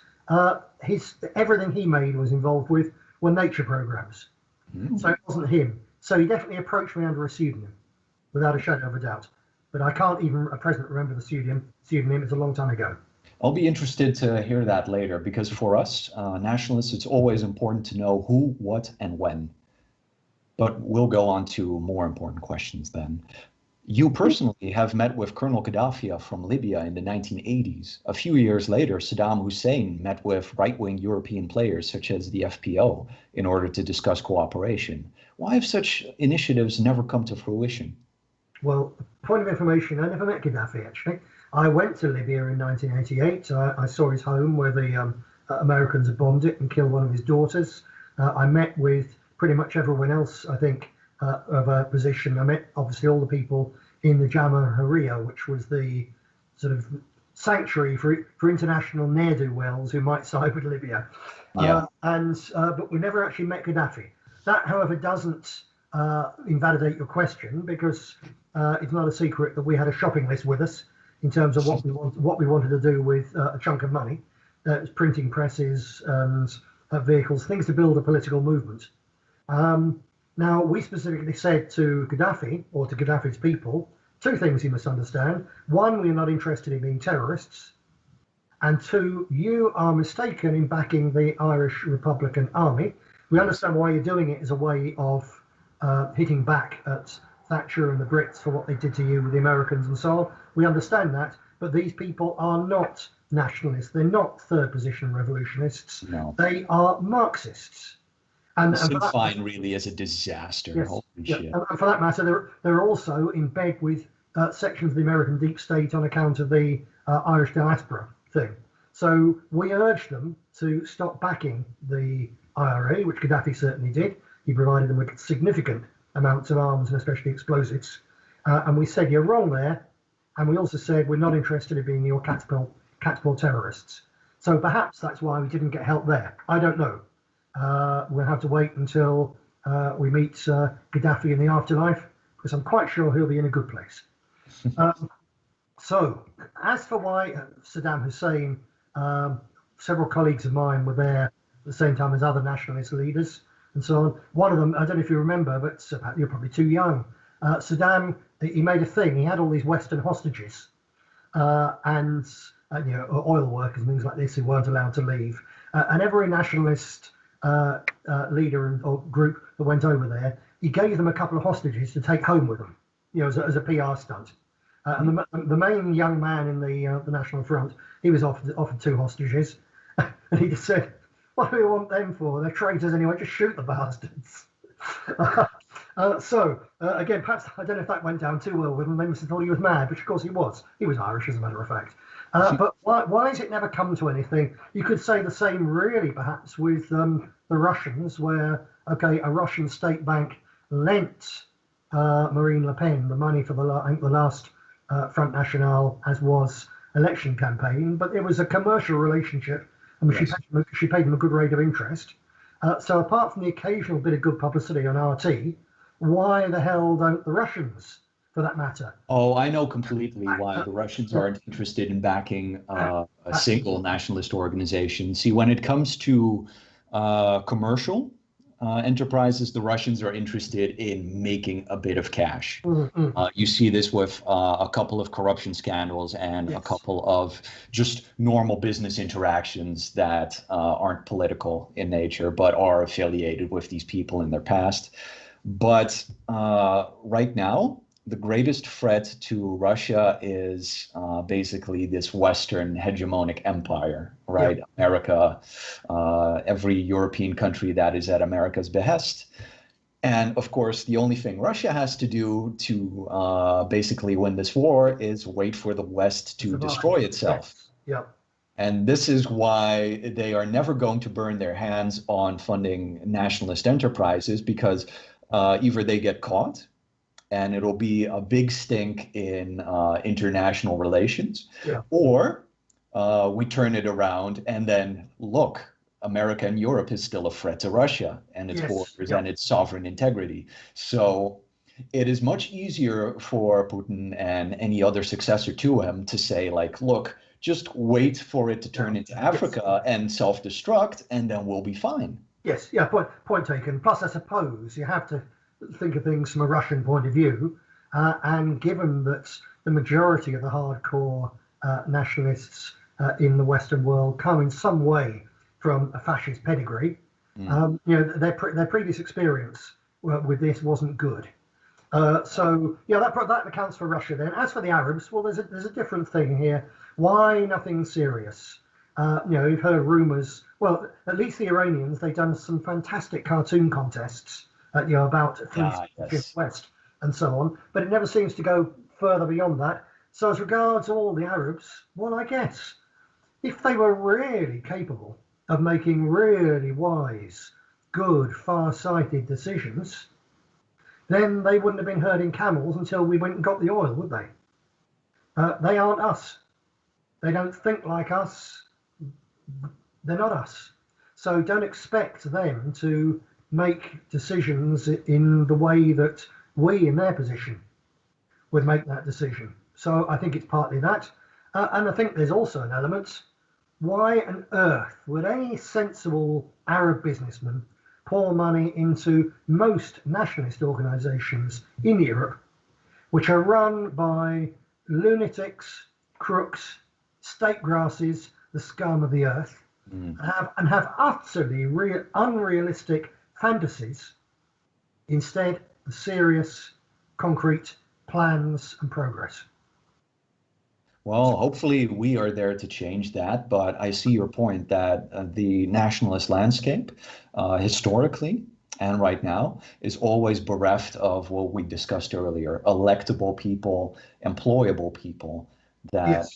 everything he made was involved with were nature programs. So it wasn't him. So he definitely approached me under a pseudonym, without a shadow of a doubt. But I can't even at present remember the pseudonym. It's a long time ago. I'll be interested to hear that later, because for us nationalists, it's always important to know who, what, and when. But we'll go on to more important questions then. You personally have met with Colonel Gaddafi from Libya in the 1980s. A few years later, Saddam Hussein met with right-wing European players such as the FPO in order to discuss cooperation. Why have such initiatives never come to fruition? Well, point of information, I never met Gaddafi, actually. I went to Libya in 1988. I saw his home where the Americans had bombed it and killed one of his daughters. I met with pretty much everyone else, I think, of a position. I met obviously all the people in the Jamahiriya, which was the sort of sanctuary for international ne'er-do-wells who might side with Libya. Yeah. But we never actually met Gaddafi. That, however, doesn't invalidate your question, because it's not a secret that we had a shopping list with us in terms of what we wanted to do with a chunk of money. It was printing presses and vehicles, things to build a political movement. Now, we specifically said to Gaddafi, or to Gaddafi's people, 2 things you must understand. 1, we are not interested in being terrorists. And 2, you are mistaken in backing the Irish Republican Army. We understand why you're doing it as a way of hitting back at Thatcher and the Brits for what they did to you with the Americans and so on. We understand that, but these people are not nationalists. They're not third position revolutionists. No. They are Marxists. And Sinn Féin really is a disaster. Yes, Holy shit. And for that matter, they're also in bed with sections of the American deep state on account of the Irish diaspora thing. So we urged them to stop backing the IRA, which Gaddafi certainly did. He provided them with significant amounts of arms and especially explosives. And we said, you're wrong there. And we also said, we're not interested in being your catapult terrorists. So perhaps that's why we didn't get help there. I don't know. We'll have to wait until we meet Gaddafi in the afterlife, because I'm quite sure he'll be in a good place. So as for why Saddam Hussein, several colleagues of mine were there at the same time as other nationalist leaders and so on. One of them, I don't know if you remember, but you're probably too young. Saddam, he made a thing. He had all these Western hostages. and oil workers and things like this who weren't allowed to leave. And every nationalist leader or group that went over there, he gave them a couple of hostages to take home with them, as a PR stunt. And the main young man in the National Front, he was offered 2 hostages, and he just said, "What do we want them for? They're traitors anyway. Just shoot the bastards." Again, perhaps I don't know if that went down too well with him. They must have thought he was mad, which of course he was. He was Irish, as a matter of fact. But why has it never come to anything? You could say the same, really, perhaps with the Russians, where a Russian state bank lent Marine Le Pen the money for the last Front National, as was election campaign, but it was a commercial relationship. I mean, yes. She paid them a good rate of interest. So apart from the occasional bit of good publicity on RT, why the hell don't the Russians, for that matter? Oh, I know completely why the Russians aren't interested in backing a single nationalist organization. See, when it comes to commercial enterprises, the Russians are interested in making a bit of cash. You see this with a couple of corruption scandals and a couple of just normal business interactions that aren't political in nature, but are affiliated with these people in their past. But right now, the greatest threat to Russia is basically this Western hegemonic empire, right? Yep. America, every European country that is at America's behest. And of course, the only thing Russia has to do to basically win this war is wait for the West to destroy itself. Yep. And this is why they are never going to burn their hands on funding nationalist enterprises, because either they get caught, and it'll be a big stink in international relations, or we turn it around and then look, America and Europe is still a threat to Russia and its borders and its sovereign integrity. So it is much easier for Putin and any other successor to him to say, like, look, just wait for it to turn into Africa and self-destruct, and then we'll be fine. Yes, point taken. Plus, I suppose you have to think of things from a Russian point of view, and given that the majority of the hardcore nationalists in the Western world come in some way from a fascist pedigree, their previous experience with this wasn't good. That accounts for Russia. Then, as for the Arabs, well, there's a different thing here. Why nothing serious? You've heard rumours. Well, at least the Iranians, they've done some fantastic cartoon contests. About West and so on, but it never seems to go further beyond that. So as regards all the Arabs, well, I guess if they were really capable of making really wise, good, far-sighted decisions, then they wouldn't have been herding camels until we went and got the oil, would they? They aren't us. They don't think like us. They're not us. So don't expect them to make decisions in the way that we in their position would make that decision. So I think it's partly that. And I think there's also an element, why on earth would any sensible Arab businessman pour money into most nationalist organizations in Europe, which are run by lunatics, crooks, state grasses, the scum of the earth, and have utterly unrealistic fantasies instead of serious, concrete plans and progress? Well, hopefully we are there to change that, but I see your point that the nationalist landscape, historically and right now, is always bereft of what we discussed earlier: electable people, employable people that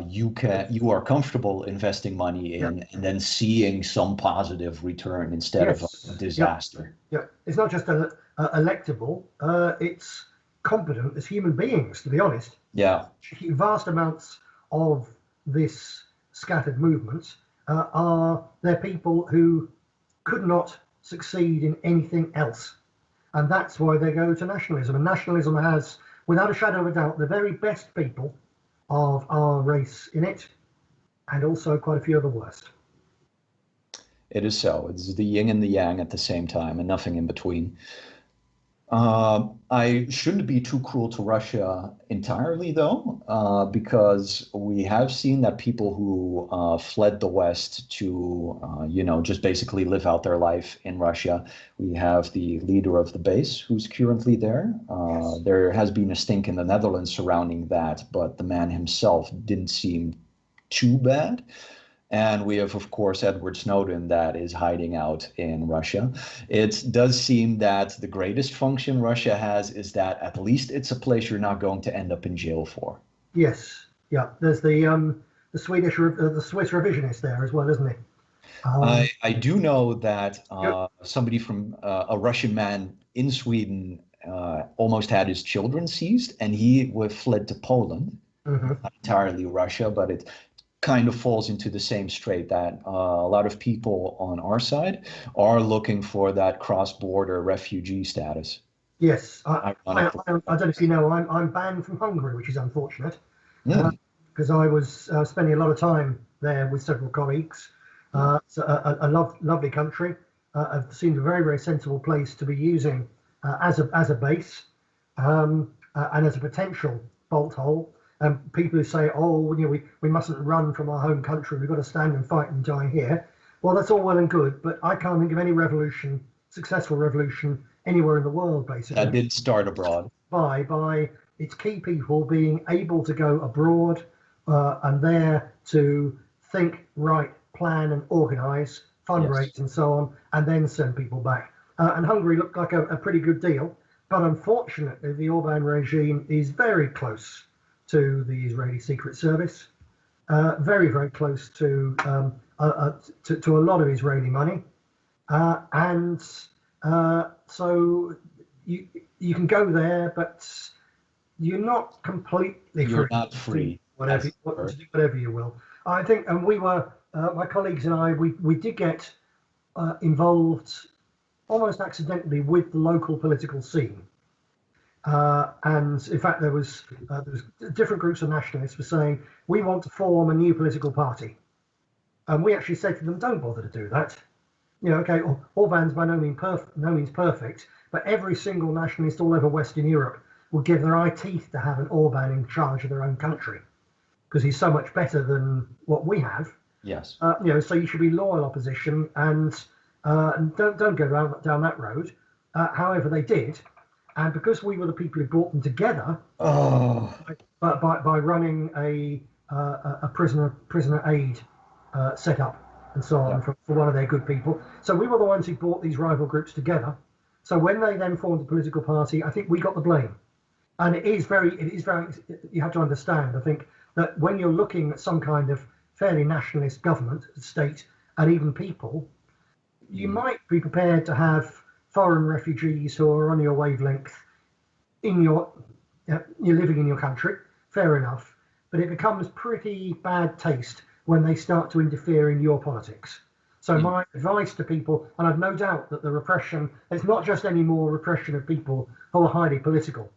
you are comfortable investing money in, and then seeing some positive return instead of a disaster. It's not just electable; it's competent as human beings, to be honest. Vast amounts of this scattered movement they're people who could not succeed in anything else, and that's why they go to nationalism. And nationalism has, without a shadow of a doubt, the very best people of our race in it, and also quite a few of the worst. It is so. It's the yin and the yang at the same time, and nothing in between. I shouldn't be too cruel to Russia entirely, though, because we have seen that people who fled the West to, just basically live out their life in Russia. We have the leader of the base who's currently there. Yes. There has been a stink in the Netherlands surrounding that, but the man himself didn't seem too bad. And we have, of course, Edward Snowden that is hiding out in Russia. It does seem that the greatest function Russia has is that at least it's a place you're not going to end up in jail for. Yes. Yeah. There's the the Swiss revisionist there as well, isn't he? I do know that Yep. somebody from a Russian man in Sweden almost had his children seized, and he fled to Poland, Hmm. not entirely Russia, but it kind of falls into the same strait that a lot of people on our side are looking for that cross-border refugee status. Yes. Ironically. I don't know if you know, I'm banned from Hungary, which is unfortunate, Hmm. because I was spending a lot of time there with several colleagues. It's a lovely country. It seemed a very, very sensible place to be using as a base, and as a potential bolt hole. And people who say, "Oh, we mustn't run from our home country. We've got to stand and fight and die here." Well, that's all well and good, but I can't think of any successful revolution anywhere in the world, basically, That did start abroad. by its key people being able to go abroad, and there to think, write, plan, and organise, fundraise, Yes. and so on, and then send people back. And Hungary looked like a pretty good deal, but unfortunately, the Orban regime is very close to the Israeli Secret Service, very, very close to a lot of Israeli money, and so you can go there, but you're not completely You're free not to do free. whatever That's the word. whatever you will. I think, and we were my colleagues and I, we did get involved almost accidentally with the local political scene. And in fact, there was different groups of nationalists were saying we want to form a new political party, and we actually said to them, don't bother to do that. Okay, Orban's by no means perfect, but every single nationalist all over Western Europe would give their eye teeth to have an Orban in charge of their own country, because he's so much better than what we have. Yes. So you should be loyal opposition, and don't go down that road. However, they did. And because we were the people who brought them together, Oh, by running a prisoner aid setup and so on yeah. for one of their good people, so we were the ones who brought these rival groups together. So when they then formed a political party, I think we got the blame. And it is very. You have to understand, I think, that when you're looking at some kind of fairly nationalist government, state, and even people, you might be prepared to have foreign refugees who are on your wavelength you're living in your country, fair enough, but it becomes pretty bad taste when they start to interfere in your politics. So my advice to people, and I've no doubt that the repression, it's not just any more repression of people who are highly political,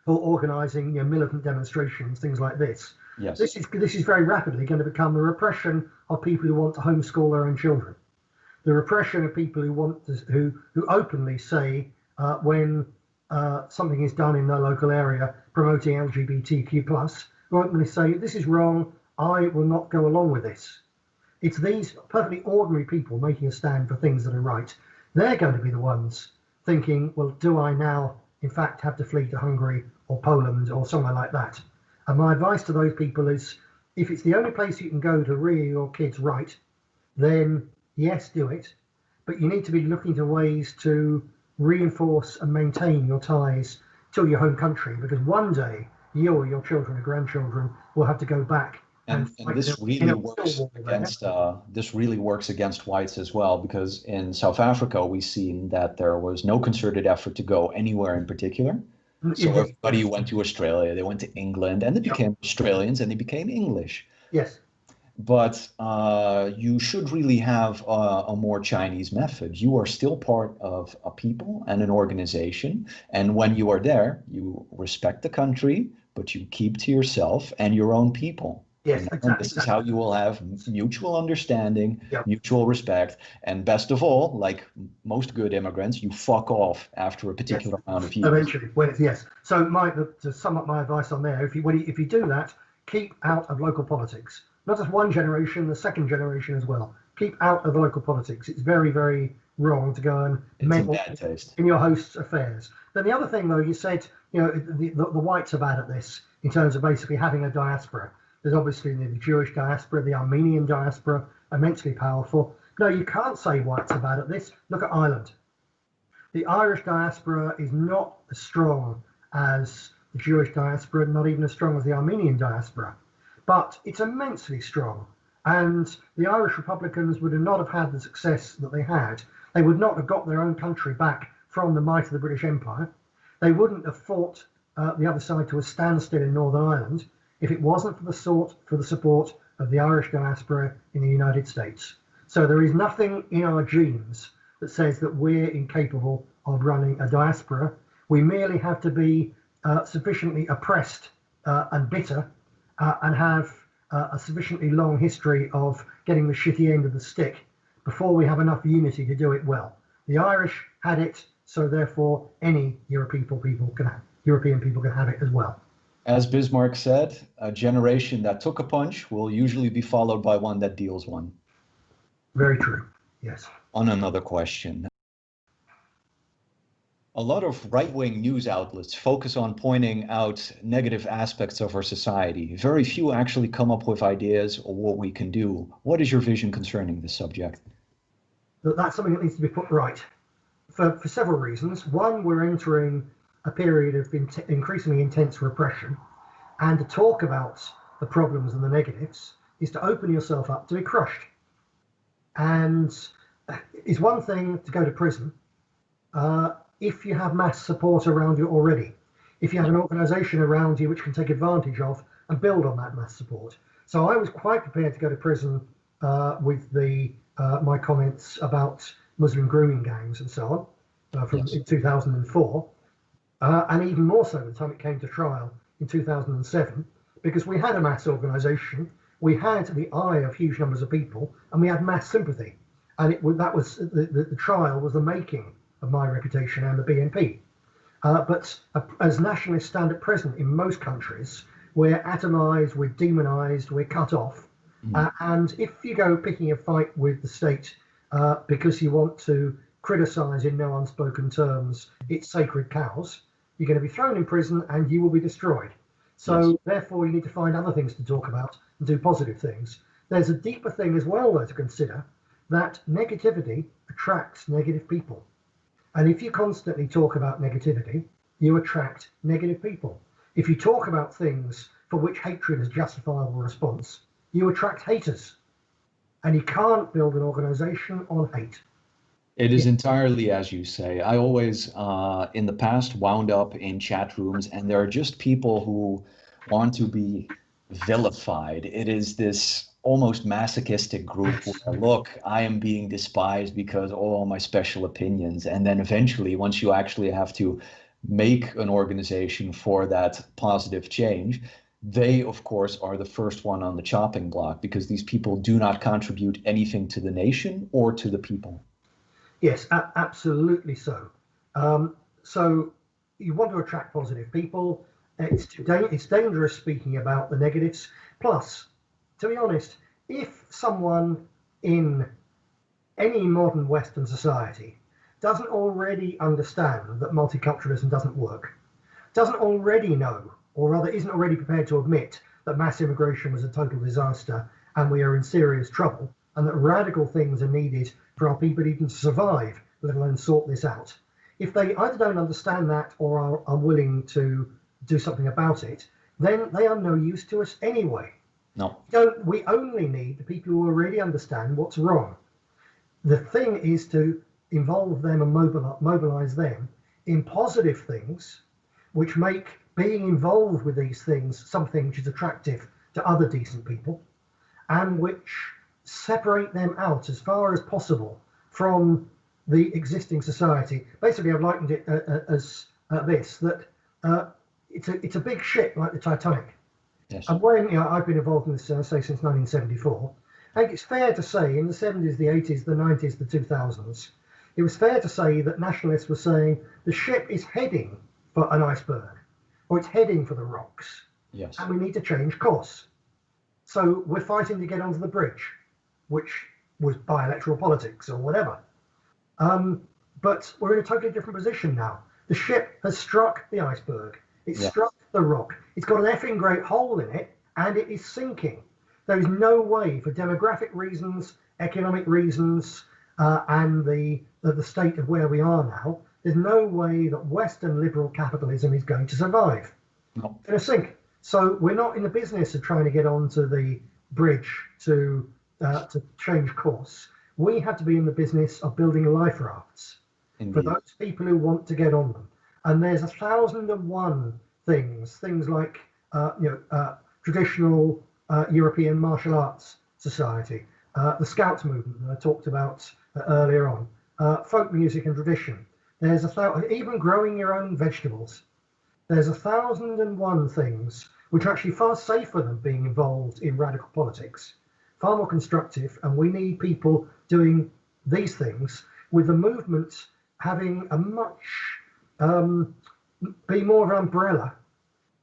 who are organising militant demonstrations, things like this. Yes. This is very rapidly going to become the repression of people who want to homeschool their own children. The repression of people who openly say when something is done in their local area promoting LGBTQ+, who openly say this is wrong, I will not go along with this. It's these perfectly ordinary people making a stand for things that are right. They're going to be the ones thinking, well, do I now in fact have to flee to Hungary or Poland or somewhere like that? And my advice to those people is, if it's the only place you can go to rear your kids right, then yes, do it. But you need to be looking to ways to reinforce and maintain your ties to your home country, because one day you or your children or grandchildren will have to go back. And this really works against whites as well, because in South Africa we've seen that there was no concerted effort to go anywhere in particular. So everybody went to Australia, they went to England, and they became Australians and they became English. Yes. But you should really have a more Chinese method. You are still part of a people and an organization. And when you are there, you respect the country, but you keep to yourself and your own people. Yes, And this is how you will have mutual understanding, mutual respect, and best of all, like most good immigrants, you fuck off after a particular amount of years. Eventually, when it's So to sum up my advice on there, if you do that, keep out of local politics. Not just one generation, the second generation as well. Keep out of local politics. It's very, very wrong to go and meddle in your host's affairs. Then the other thing, though, you said, the whites are bad at this in terms of basically having a diaspora. There's obviously the Jewish diaspora, the Armenian diaspora, immensely powerful. No, you can't say whites are bad at this. Look at Ireland. The Irish diaspora is not as strong as the Jewish diaspora, not even as strong as the Armenian diaspora, but it's immensely strong. And the Irish Republicans would not have had the success that they had. They would not have got their own country back from the might of the British Empire. They wouldn't have fought the other side to a standstill in Northern Ireland if it wasn't for the support of the Irish diaspora in the United States. So there is nothing in our genes that says that we're incapable of running a diaspora. We merely have to be sufficiently oppressed and bitter and have a sufficiently long history of getting the shitty end of the stick before we have enough unity to do it well. The Irish had it, so therefore any European people can have it as well. As Bismarck said, a generation that took a punch will usually be followed by one that deals one. Very true, yes. On another question. A lot of right-wing news outlets focus on pointing out negative aspects of our society. Very few actually come up with ideas or what we can do. What is your vision concerning this subject? That's something that needs to be put right for several reasons. One, we're entering a period of increasingly intense repression, and to talk about the problems and the negatives is to open yourself up to be crushed. And it's one thing to go to prison if you have mass support around you already, if you have an organization around you which can take advantage of and build on that mass support. So I was quite prepared to go to prison with my comments about Muslim grooming gangs and so on from 2004. And even more so by the time it came to trial in 2007, because we had a mass organization, we had the eye of huge numbers of people, and we had mass sympathy. And the trial was the making of my reputation and the BNP. But as nationalists stand at present in most countries, we're atomized, we're demonized, we're cut off. And if you go picking a fight with the state because you want to criticize in no unspoken terms its sacred cows, you're going to be thrown in prison and you will be destroyed. So therefore you need to find other things to talk about and do positive things. There's a deeper thing as well, though, to consider, that negativity attracts negative people. And if you constantly talk about negativity, you attract negative people. If you talk about things for which hatred is a justifiable response, you attract haters. And you can't build an organization on hate. It is entirely as you say. I always, in the past, wound up in chat rooms, and there are just people who want to be vilified. It is this almost masochistic group where, look, I am being despised because all my special opinions. And then eventually, once you actually have to make an organization for that positive change, they, of course, are the first one on the chopping block because these people do not contribute anything to the nation or to the people. Yes, absolutely so. So you want to attract positive people. It's dangerous speaking about the negatives. Plus, to be honest, if someone in any modern Western society doesn't already understand that multiculturalism doesn't work, doesn't already know, or rather isn't already prepared to admit that mass immigration was a total disaster and we are in serious trouble, and that radical things are needed for our people even to survive, let alone sort this out. If they either don't understand that or are unwilling to do something about it, then they are no use to us anyway. No. We only need the people who already understand what's wrong. The thing is to involve them and mobilize them in positive things which make being involved with these things something which is attractive to other decent people, and which separate them out as far as possible from the existing society. Basically, I've likened it as this, that it's a big ship like the Titanic. Yes. And when I've been involved in this, say, since 1974, I think it's fair to say in the 70s, the 80s, the 90s, the 2000s, it was fair to say that nationalists were saying the ship is heading for an iceberg, or it's heading for the rocks, Yes. and we need to change course. So we're fighting to get onto the bridge, which was bi-electoral politics or whatever. But we're in a totally different position now. The ship has struck the iceberg. It's struck the rock. It's got an effing great hole in it, and it is sinking. There is no way, for demographic reasons, economic reasons, and the state of where we are now, there's no way that Western liberal capitalism is going to survive. No. It's going to sink. So we're not in the business of trying to get onto the bridge to change course. We have to be in the business of building life rafts for those people who want to get on them. And there's 1,001 things like traditional European martial arts society, the Scouts movement that I talked about earlier on, folk music and tradition. There's even growing your own vegetables. There's 1,001 things which are actually far safer than being involved in radical politics, far more constructive, and we need people doing these things with the movement having a much be more of an umbrella,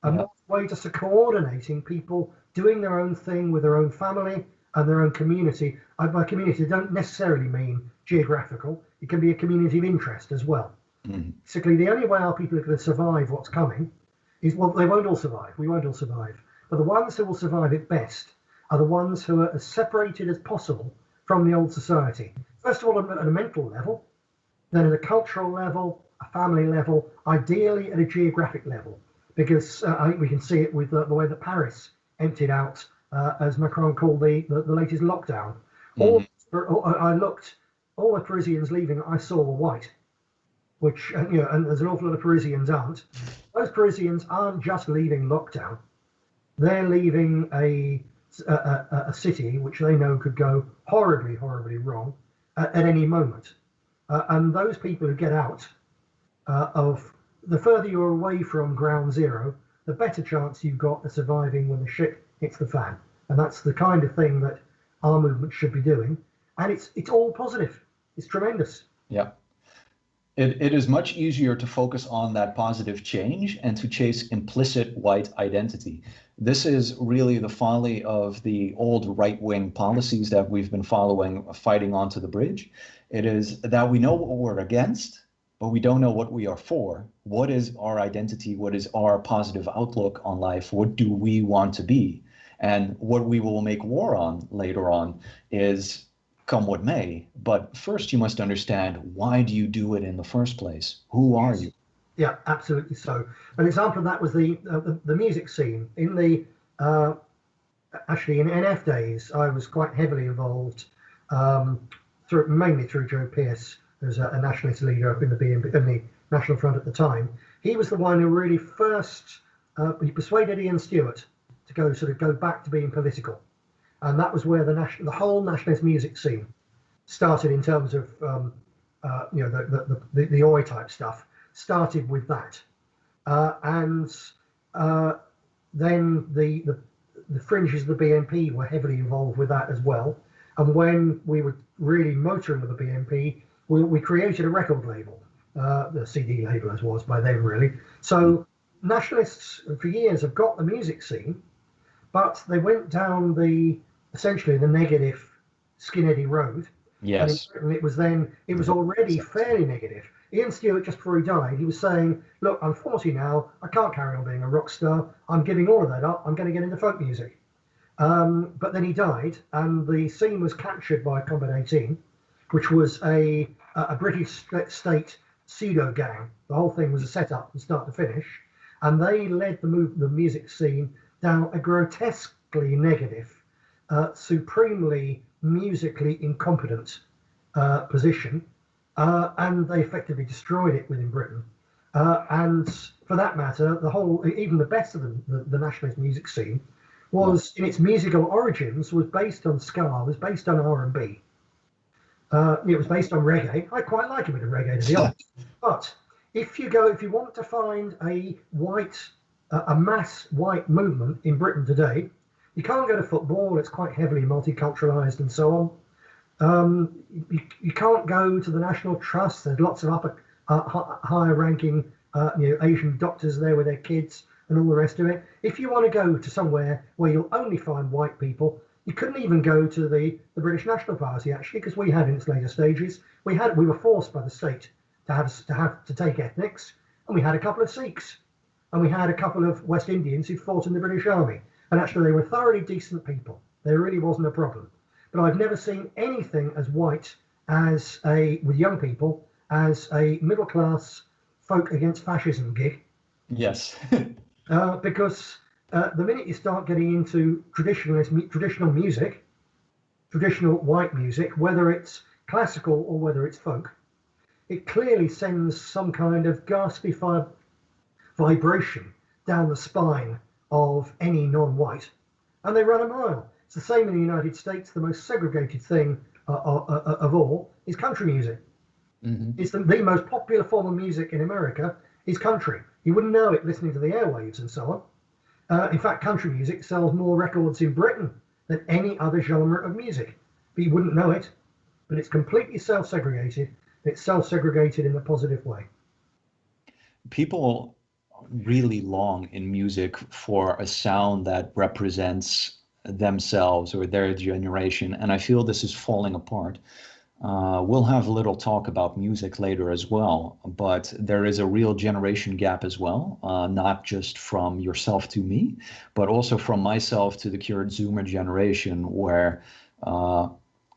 more way to coordinating people doing their own thing with their own family and their own community. By community, I don't necessarily mean geographical. It can be a community of interest as well. Basically, the only way our people are going to survive what's coming is, well, they won't all survive. We won't all survive. But the ones who will survive it best are the ones who are as separated as possible from the old society. First of all, at a mental level, then at a cultural level, a family level, ideally at a geographic level, because I think we can see it with the way that Paris emptied out, as Macron called the latest lockdown. I looked, all the Parisians leaving I saw were white, which, and there's an awful lot of Parisians aren't. Those Parisians aren't just leaving lockdown. They're leaving a city which they know could go horribly, horribly wrong at any moment. And those people who get out the further you're away from ground zero, the better chance you've got of surviving when the shit hits the fan. And that's the kind of thing that our movement should be doing. And it's all positive. It's tremendous. Yeah. It is much easier to focus on that positive change and to chase implicit white identity. This is really the folly of the old right-wing policies that we've been following, fighting onto the bridge. It is that we know what we're against, but we don't know what we are for. What is our identity? What is our positive outlook on life? What do we want to be? And what we will make war on later on is come what may. But first you must understand, why do you do it in the first place? Who are you? Yeah, absolutely so. An example of that was the music scene. In the actually in NF days, I was quite heavily involved, mainly through Joe Pearce, who's a nationalist leader up in the BNP, in the National Front at the time. He was the one who really first he persuaded Ian Stewart to go back to being political, and that was where the whole nationalist music scene started in terms of the Oi type stuff. Started with that, and then the fringes of the BNP were heavily involved with that as well. And when we were really motoring with the BNP, we created a record label, the CD label as was by then really. So nationalists for years have got the music scene, but they went down essentially the negative skinheady road. Yes. And it was already fairly negative. Ian Stewart, just before he died, he was saying, look, I'm 40 now, I can't carry on being a rock star, I'm giving all of that up, I'm going to get into folk music. But then he died, and the scene was captured by Combat 18, which was a British state pseudo gang. The whole thing was a setup from start to finish, and they led the music scene down a grotesquely negative, supremely musically incompetent position, and they effectively destroyed it within Britain. And for that matter, even the best of the nationalist music scene was, in its musical origins, was based on ska, was based on R&B. It was based on reggae. I quite like a bit of reggae, to be honest. But if you want to find a white a mass white movement in Britain today. You can't go to football; it's quite heavily multiculturalized and so on. You can't go to the National Trust. There's lots of higher ranking Asian doctors there with their kids and all the rest of it. If you want to go to somewhere where you'll only find white people, you couldn't even go to the British National Party, actually, because we had in its later stages, we were forced by the state to take ethnics, and we had a couple of Sikhs, and we had a couple of West Indians who fought in the British Army, and actually they were thoroughly decent people. There really wasn't a problem. But I've never seen anything as white with young people as a middle class folk against fascism gig. Yes. Because the minute you start getting into traditional music, traditional white music, whether it's classical or whether it's folk, it clearly sends some kind of ghastly vibration down the spine of any non-white, and they run a mile. It's the same in the United States. The most segregated thing of all is country music. Mm-hmm. It's the most popular form of music in America is country. You wouldn't know it listening to the airwaves and so on. In fact, country music sells more records in Britain than any other genre of music. But you wouldn't know it. But it's completely self-segregated. It's self-segregated in a positive way. People really long in music for a sound that represents themselves or their generation, and I feel this is falling apart. We'll have a little talk about music later as well, but there is a real generation gap as well, not just from yourself to me, but also from myself to the current Zoomer generation, where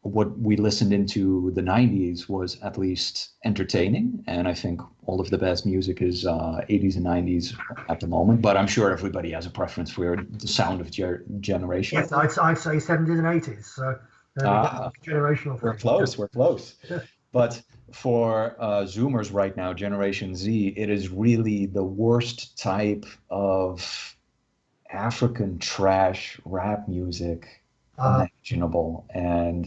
what we listened into the 90s was at least entertaining, and I think all of the best music is 80s and 90s at the moment, but I'm sure everybody has a preference for the sound of generation. Yes, I'd say 70s and 80s, so generational. We're close. Yeah. But for Zoomers right now, Generation Z, it is really the worst type of African trash rap music imaginable, and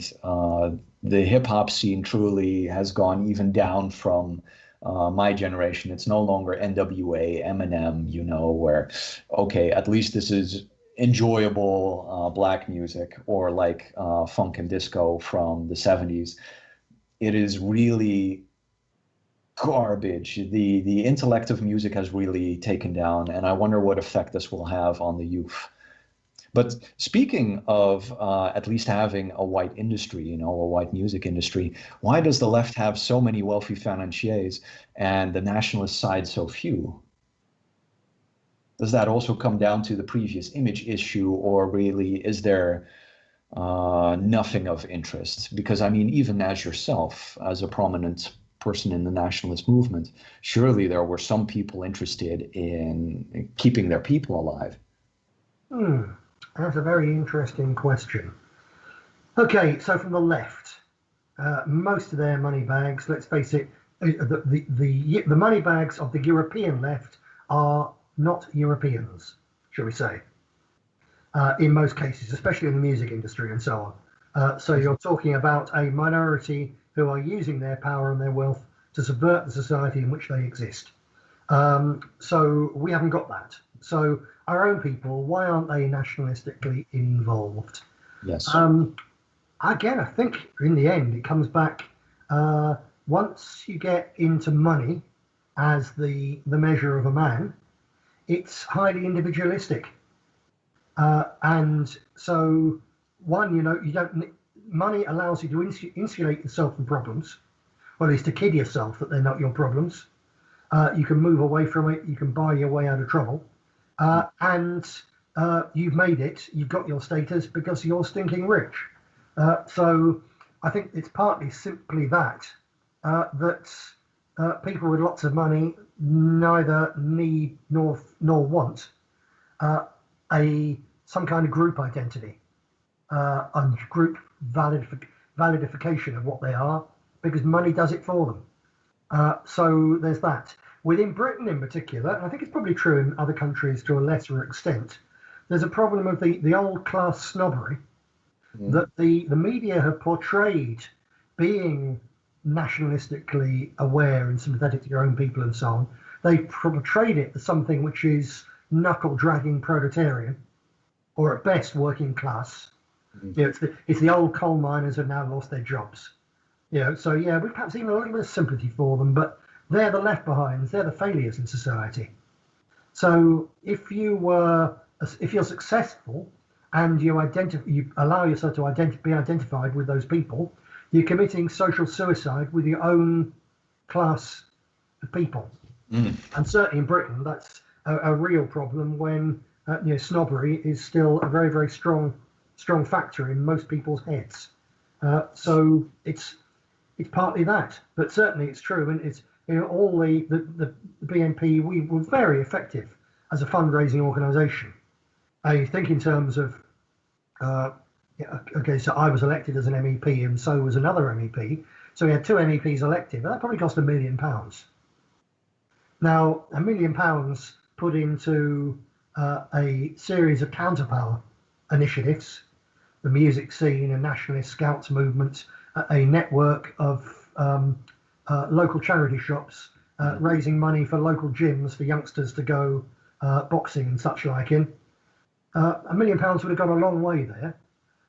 the hip hop scene truly has gone even down from my generation. It's no longer NWA, Eminem, where, okay, at least this is enjoyable black music, or like funk and disco from the 70s. It is really garbage. The intellect of music has really taken down, and I wonder what effect this will have on the youth. But speaking of at least having a white industry, a white music industry, why does the left have so many wealthy financiers and the nationalist side so few? Does that also come down to the previous image issue, or really is there nothing of interest? Because, I mean, even as yourself, as a prominent person in the nationalist movement, surely there were some people interested in keeping their people alive. That's a very interesting question. Okay, so from the left, most of their money bags, let's face it, the money bags of the European left are not Europeans, shall we say, in most cases, especially in the music industry and so on. So you're talking about a minority who are using their power and their wealth to subvert the society in which they exist. So we haven't got that. So our own people, why aren't they nationalistically involved? Yes. Again, I think in the end it comes back, once you get into money as the measure of a man, it's highly individualistic. And so money allows you to insulate yourself from problems, or at least to kid yourself that they're not your problems. You can move away from it, you can buy your way out of trouble. And you've made it, you've got your status because you're stinking rich. So I think it's partly simply that people with lots of money neither need nor want some kind of group identity, and group validification of what they are, because money does it for them. So there's that. Within Britain in particular, and I think it's probably true in other countries to a lesser extent, there's a problem of the old class snobbery that the media have portrayed being nationalistically aware and sympathetic to your own people and so on. They portrayed it as something which is knuckle-dragging proletarian, or at best working class. It's the old coal miners who have now lost their jobs. So yeah, we perhaps even a little bit of sympathy for them, but they're the left behinds, they're the failures in society. So if you're successful and you allow yourself to be identified with those people, you're committing social suicide with your own class of people. And certainly in Britain, that's a real problem when snobbery is still a very, very strong factor in most people's heads. So it's partly that, but certainly it's true, and it's all the BNP. We were very effective as a fundraising organisation. You think in terms of so I was elected as an MEP, and so was another MEP. So we had two MEPs elected, but that probably cost £1 million. Now, £1 million put into a series of counterpower initiatives, the music scene, a nationalist scouts movement, a network of local charity shops, raising money for local gyms for youngsters to go boxing and such like in. £1 million would have gone a long way there,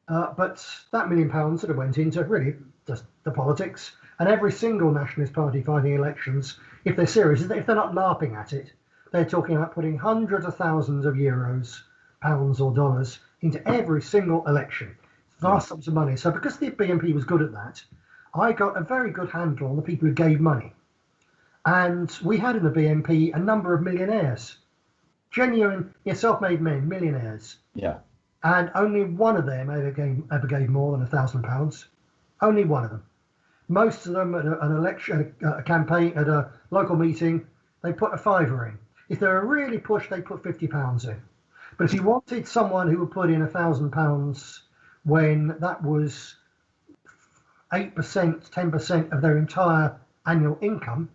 but that £1 million sort of went into really just the politics. And every single nationalist party fighting elections, if they're serious, if they're not laughing at it, they're talking about putting hundreds of thousands of euros, pounds or dollars into every single election. Vast sums of money. So because the BNP was good at that, I got a very good handle on the people who gave money. And we had in the BNP a number of millionaires, genuine, self-made men, millionaires. Yeah. And only one of them ever gave more than £1,000. Only one of them. Most of them at an election, a campaign, at a local meeting, they put a fiver in. If they were really pushed, they put £50 in. But if you wanted someone who would put in £1,000 when that was 8%, 10% of their entire annual income,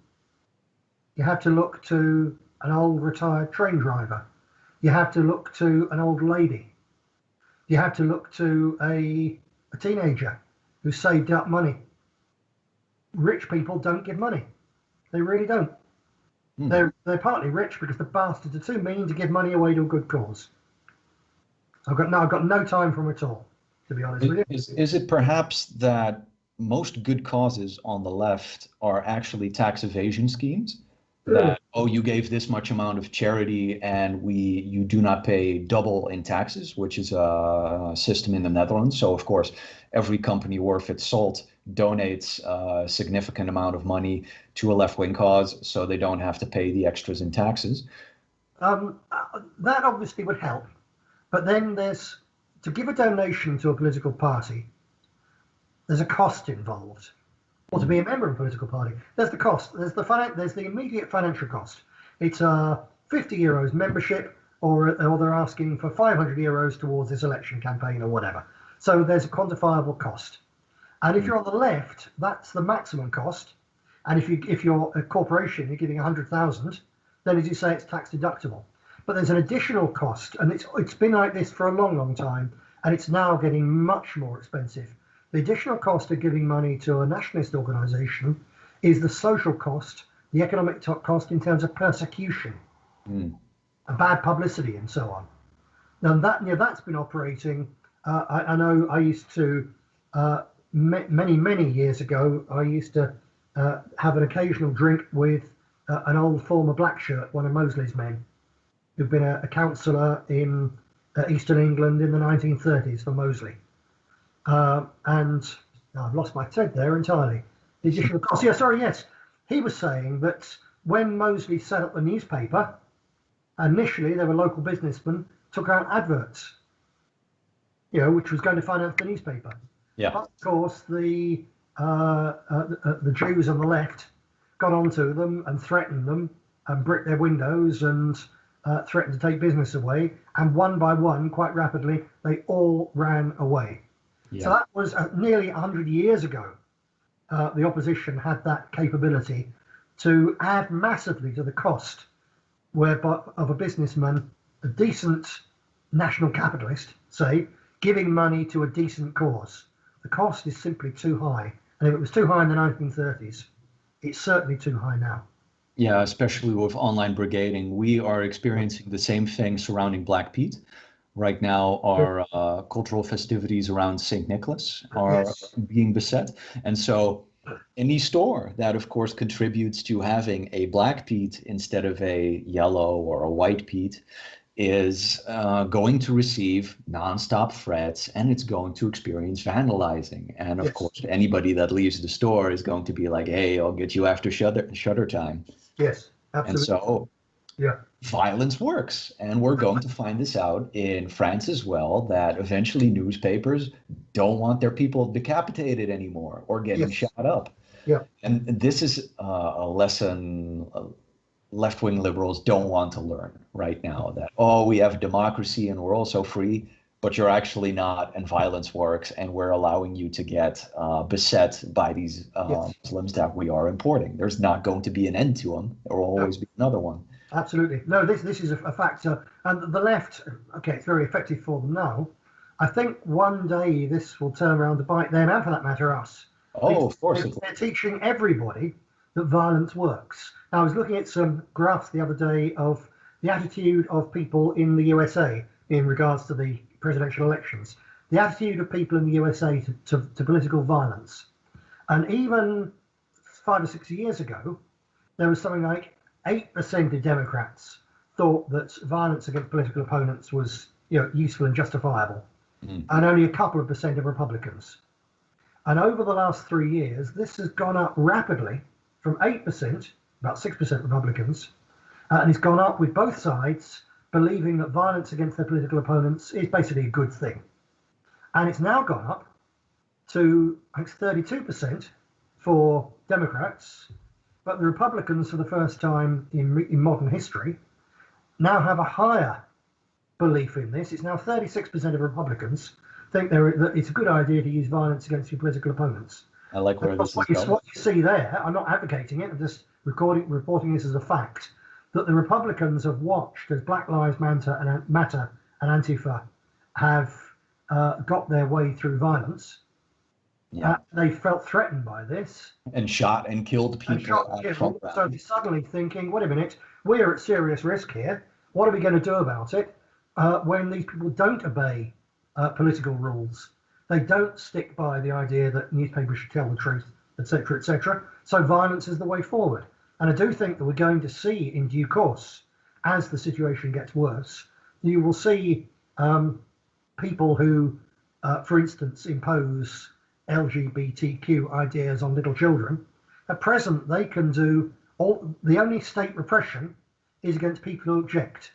you have to look to an old retired train driver. You have to look to an old lady. You have to look to a teenager who saved up money. Rich people don't give money. They really don't. They're partly rich because the bastards are too mean to give money away to a good cause. I've got no time for them at all, to be honest with you. Is it perhaps that most good causes on the left are actually tax evasion schemes? That, you gave this much amount of charity and you do not pay double in taxes, which is a system in the Netherlands. So of course, every company worth its salt donates a significant amount of money to a left-wing cause so they don't have to pay the extras in taxes. That obviously would help. But then to give a donation to a political party, there's a cost involved. Or to be a member of a political party, there's the cost. There's the immediate financial cost. It's €50 membership, or they're asking for €500 towards this election campaign or whatever. So there's a quantifiable cost. And if you're on the left, that's the maximum cost. And if you're a corporation, you're giving 100,000, then as you say, it's tax deductible. But there's an additional cost, and it's been like this for a long, long time, and it's now getting much more expensive. The additional cost of giving money to a nationalist organisation is the social cost, the economic cost in terms of persecution, and bad publicity, and so on. Now that's been operating. I know I used to many years ago. I used to have an occasional drink with an old former black shirt, one of Mosley's men, who'd been a councillor in Eastern England in the 1930s for Mosley. And I've lost my thread there entirely. The additional cost. Yes. He was saying that when Mosley set up the newspaper, initially there were local businessmen took out adverts, which was going to finance the newspaper. Yeah. But of course, the Jews on the left got onto them and threatened them and bricked their windows and threatened to take business away. And one by one, quite rapidly, they all ran away. Yeah. So that was nearly 100 years ago. The opposition had that capability to add massively to the cost of a businessman, a decent national capitalist, say, giving money to a decent cause. The cost is simply too high. And if it was too high in the 1930s, it's certainly too high now. Yeah, especially with online brigading, we are experiencing the same thing surrounding Black Pete. Right now, our cultural festivities around St. Nicholas are Yes, being beset. And so any store that, of course, contributes to having a Black Pete instead of a yellow or a white Pete is going to receive nonstop threats, and it's going to experience vandalizing. And of yes, course, anybody that leaves the store is going to be like, hey, I'll get you after shutter time. yes, And absolutely. so Yeah, violence works. And we're going to find this out in France as well, that eventually newspapers don't want their people decapitated anymore or getting yes, shot up. yeah, And this is a lesson left-wing liberals don't want to learn right now, that, oh, we have democracy and we're all so free, but you're actually not, and violence works, and we're allowing you to get beset by these yes. Muslims that we are importing. There's not going to be an end to them. There will No, always be another one. absolutely. No, this is a factor. And the left, okay, it's very effective for them now. I think one day this will turn around to bite them, and for that matter, us. Oh, of course They're, it will. they're teaching everybody that violence works. Now, I was looking at some graphs the other day of the attitude of people in the USA in regards to the presidential elections, the attitude of people in the USA to political violence. And even 5 or 6 years ago, there was something like 8% of Democrats thought that violence against political opponents was, useful and justifiable, Mm. and only a couple of percent of Republicans. And over the last 3 years, this has gone up rapidly from 8%, about 6% Republicans, and it's gone up with both sides believing that violence against their political opponents is basically a good thing. And it's now gone up to, I think, 32% for Democrats, but the Republicans, for the first time in modern history, now have a higher belief in this. It's now 36% of Republicans think that it's a good idea to use violence against your political opponents. I like where this is What going. you see there, I'm not advocating it, I'm just reporting this as a fact, that the Republicans have watched as Black Lives Matter and Antifa have got their way through violence. Yeah. They felt threatened by this And shot and killed and people shot at Trump people. So they're rallies. suddenly thinking, wait a minute, we're at serious risk here. What are we going to do about it when these people don't obey political rules? They don't stick by the idea that newspapers should tell the truth, etc., etc. So violence is the way forward. And I do think that we're going to see in due course, as the situation gets worse, you will see people who, for instance, impose LGBTQ ideas on little children. At present, they can do the only state repression is against people who object.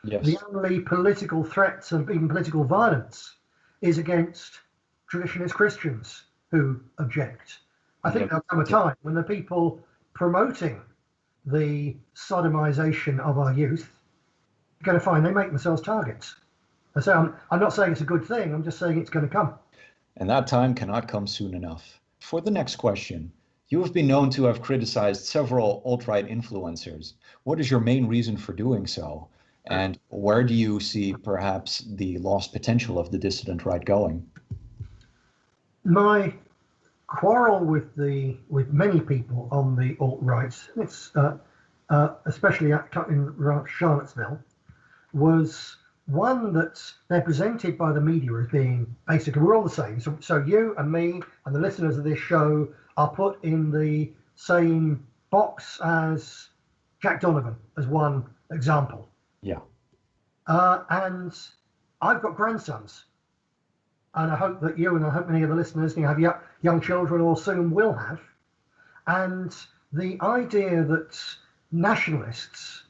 Yes. The only political threats and even political violence is against traditionalist Christians who object. I think there'll come a time when the people promoting the sodomization of our youth are going to find they make themselves targets. And so I'm not saying it's a good thing, I'm just saying it's going to come. And that time cannot come soon enough. For the next question, you have been known to have criticized several alt-right influencers. What is your main reason for doing so? And where do you see perhaps the lost potential of the dissident right going? My quarrel with many people on the alt-right, it's especially in Charlottesville, was one that they're presented by the media as being basically we're all the same. So you and me and the listeners of this show are put in the same box as Jack Donovan, as one example. Yeah. And I've got grandsons, and I hope that you and I hope many of the listeners have young children or soon will have. And the idea that nationalists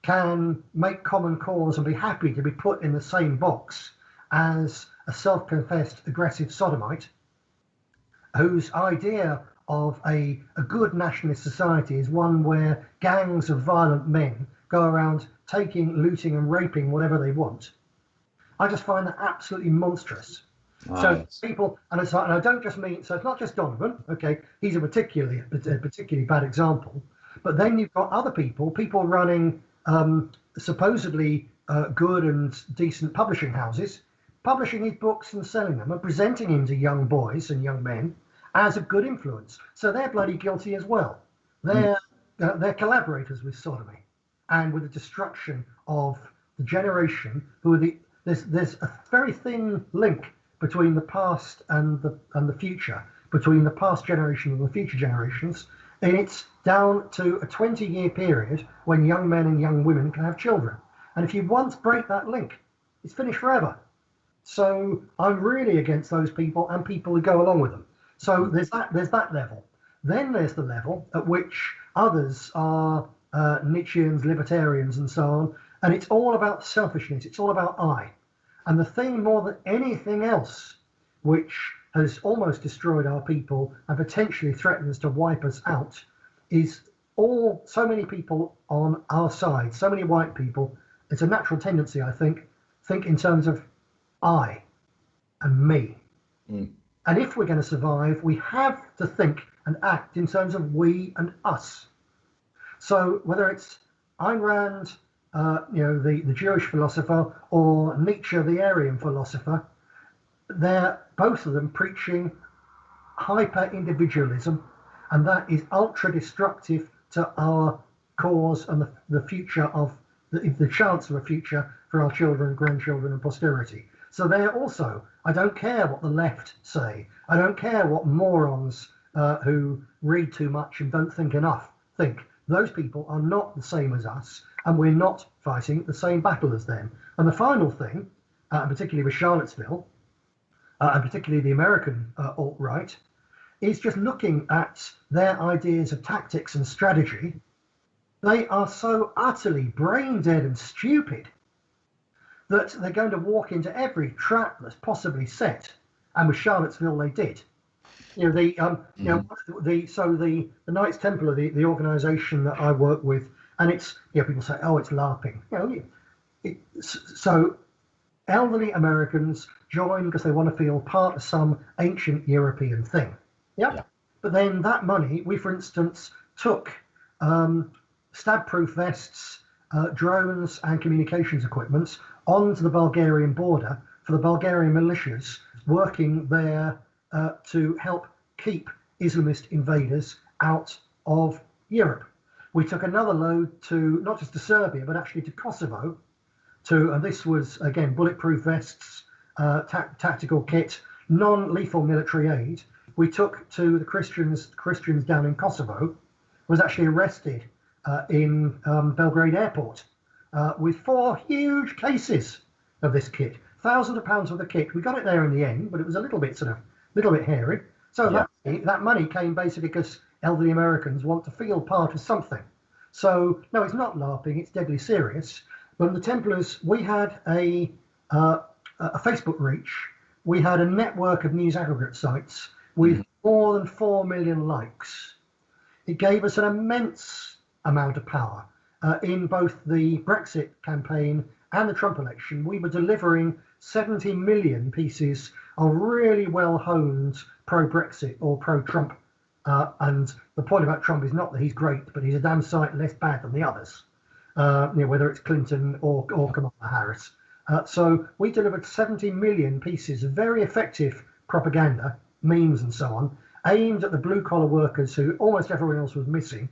can make common cause and be happy to be put in the same box as a self-confessed aggressive sodomite, whose idea of a good nationalist society is one where gangs of violent men go around taking, looting and raping whatever they want. I just find that absolutely monstrous. So people, and I don't just mean, so it's not just Donovan, okay, he's a particularly bad example, but then you've got other people running supposedly good and decent publishing houses, publishing his books and selling them and presenting him to young boys and young men as a good influence. So they're bloody guilty as well. They're they're collaborators with sodomy and with the destruction of the generation who are there's a very thin link between the past and the future, between the past generation and the future generations, and it's down to a 20-year period when young men and young women can have children. And if you once break that link, it's finished forever. So I'm really against those people and people who go along with them. So there's that level. Then there's the level at which others are Nietzscheans, libertarians, and so on. And it's all about selfishness. It's all about I. And the thing more than anything else, which has almost destroyed our people and potentially threatens to wipe us out, is so many people on our side, so many white people. It's a natural tendency, I think in terms of I and me. And if we're going to survive, we have to think and act in terms of we and us. So whether it's Ayn Rand, the Jewish philosopher, or Nietzsche, the Aryan philosopher, they're both of them preaching hyper-individualism, and that is ultra-destructive to our cause and the future of the chance of a future for our children, grandchildren, and posterity. So they're also, I don't care what the left say, I don't care what morons who read too much and don't think enough think. Those people are not the same as us, and we're not fighting the same battle as them. And the final thing, particularly with Charlottesville, and particularly the American alt-right, is just looking at their ideas of tactics and strategy. They are so utterly brain dead and stupid that they're going to walk into every trap that's possibly set. And with Charlottesville, they did. The Knights Templar, the organisation that I work with, and it's people say, oh, it's LARPing. So elderly Americans join because they want to feel part of some ancient European thing. Yeah. But then that money, we for instance took stab-proof vests, drones, and communications equipment onto the Bulgarian border for the Bulgarian militias working there to help keep Islamist invaders out of Europe. We took another load to not just to Serbia, but actually to Kosovo. And this was again bulletproof vests, tactical kit, non-lethal military aid. We took to the Christians down in Kosovo. Was actually arrested in Belgrade Airport with 4 huge cases of this kit, thousands of pounds worth of kit. We got it there in the end, but it was a little bit hairy. So that money came basically because elderly Americans want to feel part of something. So no, it's not LARPing; it's deadly serious. But the Templars, we had a Facebook reach. We had a network of news aggregate sites with more than 4 million likes. It gave us an immense amount of power in both the Brexit campaign and the Trump election. We were delivering 70 million pieces of really well-honed pro-Brexit or pro-Trump. And the point about Trump is not that he's great, but he's a damn sight less bad than the others, whether it's Clinton or Kamala Harris. So we delivered 70 million pieces of very effective propaganda, memes and so on, aimed at the blue-collar workers who almost everyone else was missing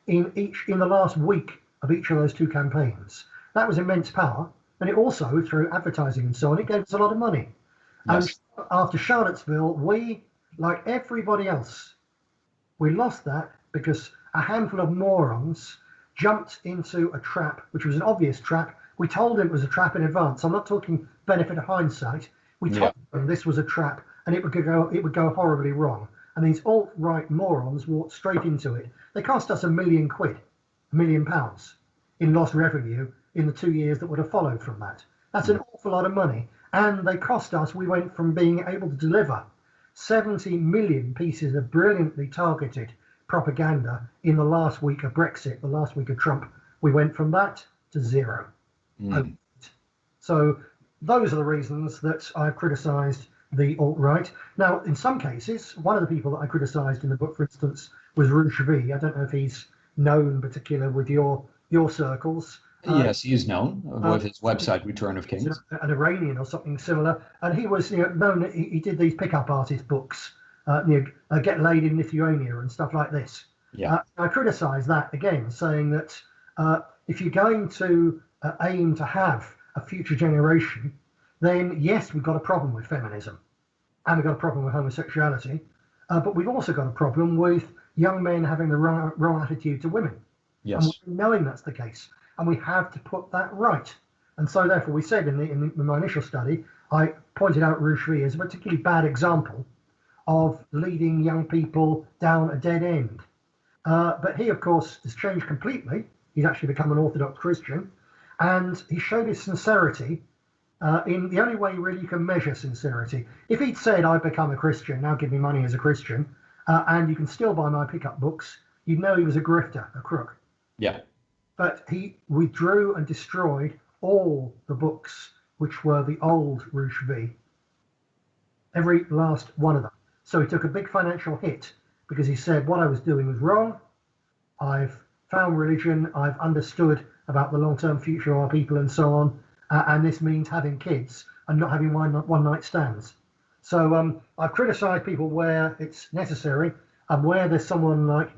in the last week of each of those 2 campaigns. That was immense power, and it also, through advertising and so on, it gave us a lot of money. Yes. And after Charlottesville, we, like everybody else, we lost that because a handful of morons jumped into a trap, which was an obvious trap. We told them it was a trap in advance. I'm not talking benefit of hindsight. We told them this was a trap, and it would go horribly wrong. And these alt-right morons walked straight into it. They cost us £1 million, £1 million in lost revenue in the 2 years that would have followed from that. That's an awful lot of money. And they cost us, we went from being able to deliver 70 million pieces of brilliantly targeted propaganda in the last week of Brexit, the last week of Trump. We went from that to 0. So those are the reasons that I've criticised the alt-right. Now, in some cases, one of the people that I criticised in the book, for instance, was Rouchevi. I don't know if he's known in particular with your circles. Yes, he is known with his website Return of Kings. An Iranian or something similar, and he was known. He did these pickup artist books, Get Laid in Lithuania and stuff like this. I criticise that again, saying that if you're going to aim to have a future generation, then yes, we've got a problem with feminism and we've got a problem with homosexuality, but we've also got a problem with young men having the wrong attitude to women. Yes. And knowing that's the case, and we have to put that right. And so therefore we said in my initial study, I pointed out Rushdie as a particularly bad example of leading young people down a dead end. But he, of course, has changed completely. He's actually become an Orthodox Christian, and he showed his sincerity in the only way really you can measure sincerity. If he'd said, I've become a Christian, now give me money as a Christian, and you can still buy my pickup books, you'd know he was a grifter, a crook. Yeah. But he withdrew and destroyed all the books which were the old Rushdie, every last one of them. So he took a big financial hit because he said what I was doing was wrong. I've found religion, I've understood about the long-term future of our people and so on, and this means having kids and not having one-night stands. So I've criticised people where it's necessary, and where there's someone like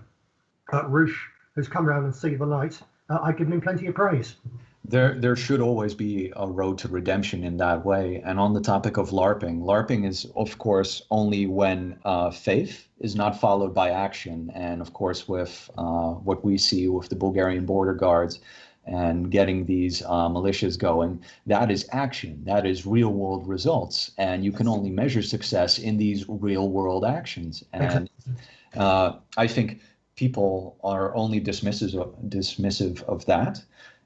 Rush who's come around and see the light, I've given him plenty of praise. There should always be a road to redemption in that way. And on the topic of LARPing is, of course, only when faith is not followed by action. And of course, with what we see with the Bulgarian border guards and getting these militias going, that is action, that is real world results. And you can only measure success in these real world actions. And I think people are only dismissive of that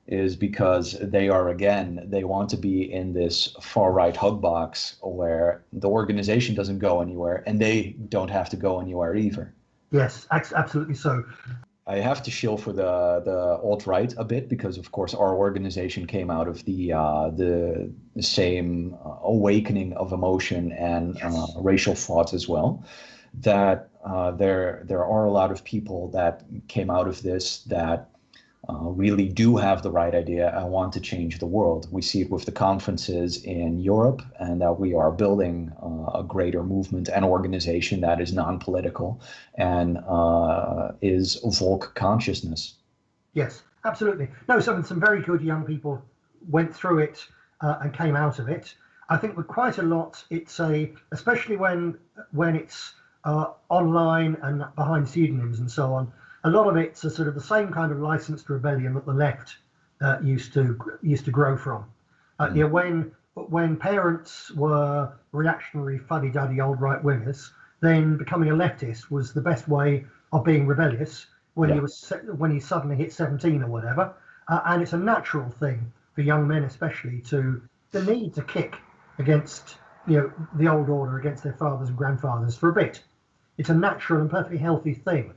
is because they want to be in this far right hug box where the organization doesn't go anywhere and they don't have to go anywhere either. Yes, absolutely so. I have to shill for the alt-right a bit because, of course, our organization came out of the same awakening of emotion and racial thoughts as well. That there are a lot of people that came out of this that really do have the right idea and want to change the world. We see it with the conferences in Europe, and that we are building a greater movement and organization that is non-political and is Volk consciousness. Yes, absolutely. No, some very good young people went through it and came out of it. I think with quite a lot, especially when it's online and behind pseudonyms and so on, a lot of it's a sort of the same kind of licensed rebellion that the left used to grow from. You know, when parents were reactionary, fuddy-duddy old right-wingers, then becoming a leftist was the best way of being rebellious when you suddenly hit 17 or whatever. And it's a natural thing for young men, especially, the need to kick against the old order, against their fathers and grandfathers for a bit. It's a natural and perfectly healthy thing.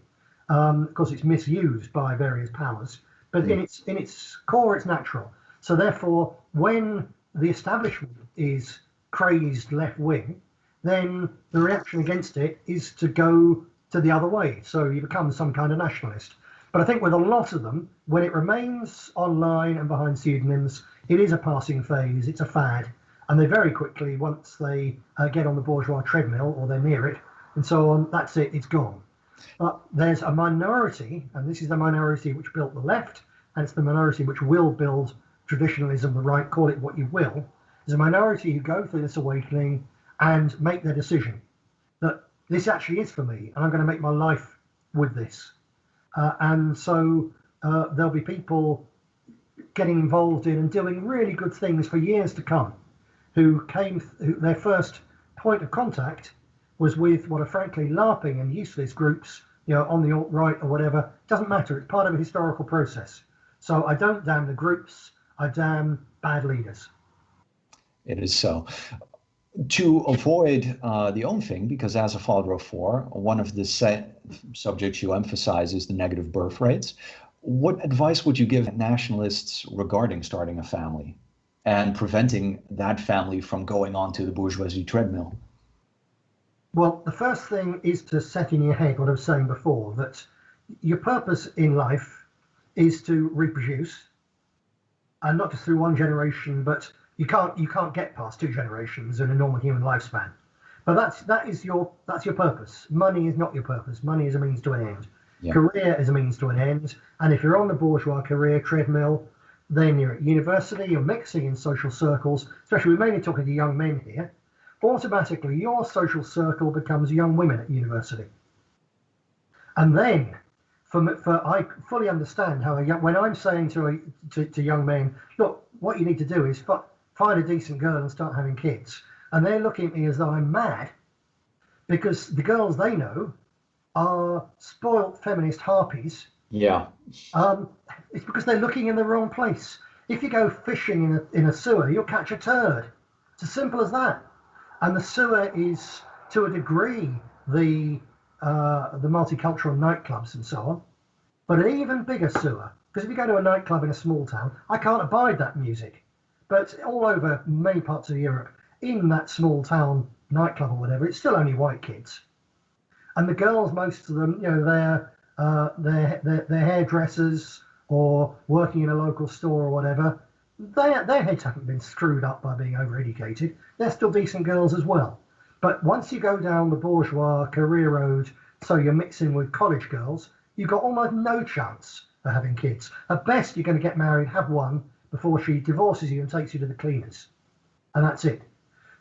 Of course, it's misused by various powers, but in its core, it's natural. So therefore, when the establishment is crazed left wing, then the reaction against it is to go to the other way. So you become some kind of nationalist. But I think with a lot of them, when it remains online and behind pseudonyms, it is a passing phase, it's a fad. And they very quickly, once they get on the bourgeois treadmill or they're near it and so on, that's it, it's gone. But there's a minority, and this is the minority which built the left, and it's the minority which will build traditionalism, the right, call it what you will. There's a minority who go through this awakening and make their decision that this actually is for me, and I'm going to make my life with this. And so there'll be people getting involved in and doing really good things for years to come, who their first point of contact was with what are frankly LARPing and useless groups, on the alt-right or whatever. Doesn't matter, it's part of a historical process. So I don't damn the groups, I damn bad leaders. It is so. To avoid the own thing, because as a father of four, one of the subjects you emphasize is the negative birth rates. What advice would you give nationalists regarding starting a family and preventing that family from going onto the bourgeoisie treadmill? Well, the first thing is to set in your head what I was saying before, that your purpose in life is to reproduce, and not just through one generation, but you can't get past 2 generations in a normal human lifespan. But that's your purpose. Money is not your purpose. Money is a means to an end. Yeah. Career is a means to an end. And if you're on the bourgeois career treadmill, then you're at university, you're mixing in social circles, especially we're mainly talking to young men here. Automatically, your social circle becomes young women at university. And then, I fully understand how when I'm saying to young men, look, what you need to do is find a decent girl and start having kids. And they're looking at me as though I'm mad, because the girls they know are spoilt feminist harpies. Yeah. It's because they're looking in the wrong place. If you go fishing in a sewer, you'll catch a turd. It's as simple as that. And the sewer is, to a degree, the multicultural nightclubs and so on, but an even bigger sewer. Because if you go to a nightclub in a small town, I can't abide that music. But all over many parts of Europe, in that small town nightclub or whatever, it's still only white kids. And the girls, most of them, they're hairdressers or working in a local store or whatever. Their heads haven't been screwed up by being overeducated. They're still decent girls as well. But once you go down the bourgeois career road, so you're mixing with college girls, you've got almost no chance of having kids. At best, you're going to get married, have one, before she divorces you and takes you to the cleaners. And that's it.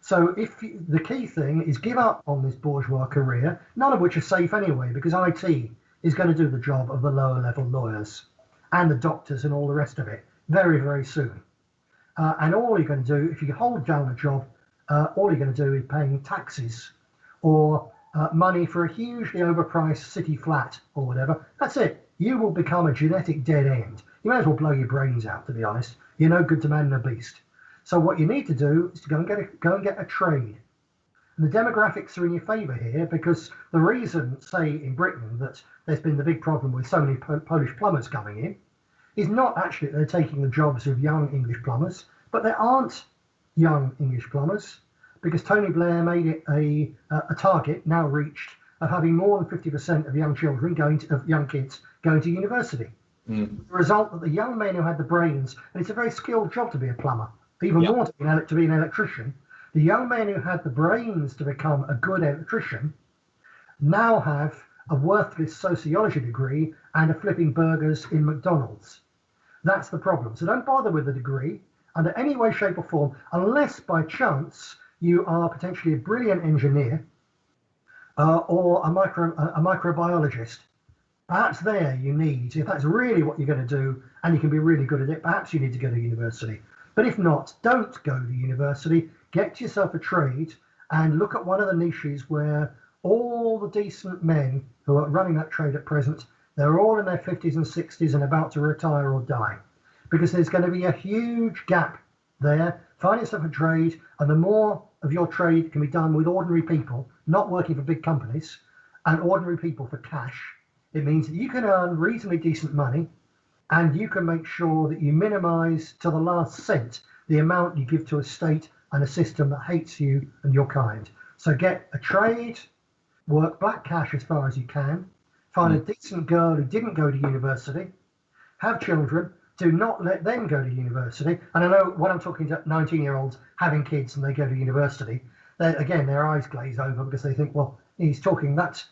So the key thing is give up on this bourgeois career, none of which are safe anyway, because IT is going to do the job of the lower level lawyers and the doctors and all the rest of it very, very soon. And all you're going to do, if you hold down a job, all you're going to do is paying taxes or money for a hugely overpriced city flat or whatever. That's it. You will become a genetic dead end. You may as well blow your brains out, to be honest. You're no good to man and a beast. So what you need to do is to go and get a trade. And the demographics are in your favour here, because the reason, say, in Britain, that there's been the big problem with so many Polish plumbers coming in is not actually that they're taking the jobs of young English plumbers, but there aren't young English plumbers, because Tony Blair made it a target now reached of having more than 50% of young kids going to university. The result that the young men who had the brains, and it's a very skilled job to be a plumber, even more to be an electrician, the young men who had the brains to become a good electrician now have a worthless sociology degree and are flipping burgers in McDonald's. That's the problem. So don't bother with the degree under any way, shape or form, unless by chance you are potentially a brilliant engineer or a microbiologist. Perhaps there you need, if that's really what you're going to do and you can be really good at it, perhaps you need to go to university. But if not, don't go to university, get yourself a trade and look at one of the niches where all the decent men who are running that trade at present, they're all in their 50s and 60s and about to retire or die. Because there's going to be a huge gap there. Find yourself a trade, and the more of your trade can be done with ordinary people, not working for big companies, and ordinary people for cash, it means that you can earn reasonably decent money, and you can make sure that you minimize to the last cent the amount you give to a state and a system that hates you and your kind. So get a trade, work black cash as far as you can, find a decent girl who didn't go to university, have children, do not let them go to university. And I know when I'm talking to 19-year-olds having kids and they go to university, again, their eyes glaze over because they think, well, he's talking that's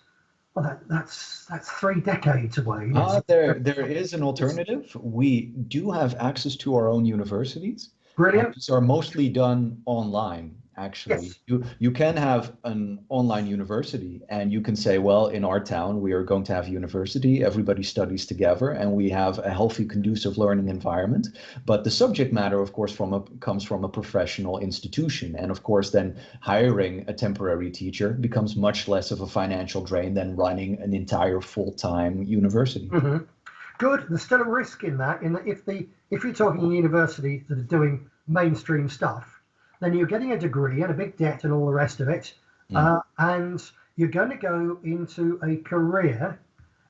3 decades away. There is an alternative. We do have access to our own universities. Brilliant. These are mostly done online, actually. Yes. You can have an online university and you can say, well, in our town, we are going to have university. Everybody studies together and we have a healthy, conducive learning environment. But the subject matter, of course, comes from a professional institution. And of course, then hiring a temporary teacher becomes much less of a financial drain than running an entire full-time university. Mm-hmm. Good. There's still a risk in that if you're talking universities that are doing mainstream stuff, then you're getting a degree and a big debt and all the rest of it, and you're going to go into a career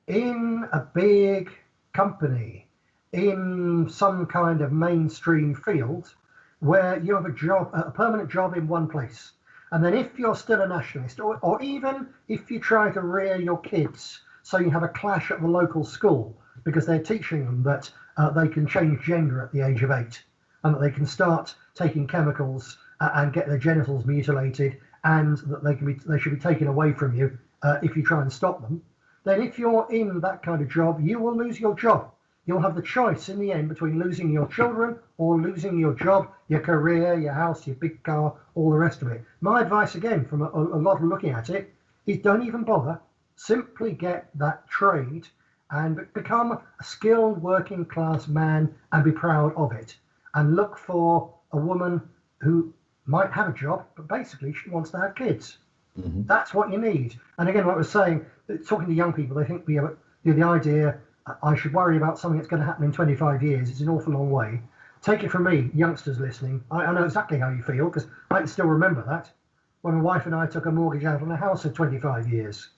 in a big company, in some kind of mainstream field, where you have a permanent job in one place. And then if you're still a nationalist, or even if you try to rear your kids so you have a clash at the local school, because they're teaching them that they can change gender at the age of 8 and that they can start taking chemicals and get their genitals mutilated and that they should be taken away from you if you try and stop them, then if you're in that kind of job, you will lose your job. You'll have the choice in the end between losing your children or losing your job, your career, your house, your big car, all the rest of it. My advice, again, from a lot of looking at it, is don't even bother. Simply get that trade and become a skilled working class man and be proud of it. And look for a woman who might have a job, but basically she wants to have kids. Mm-hmm. That's what you need. And again, like I was saying, talking to young people, they think the idea, I should worry about something that's going to happen in 25 years. It's an awful long way. Take it from me, youngsters listening. I know exactly how you feel because I can still remember that when my wife and I took a mortgage out on a house for 25 years.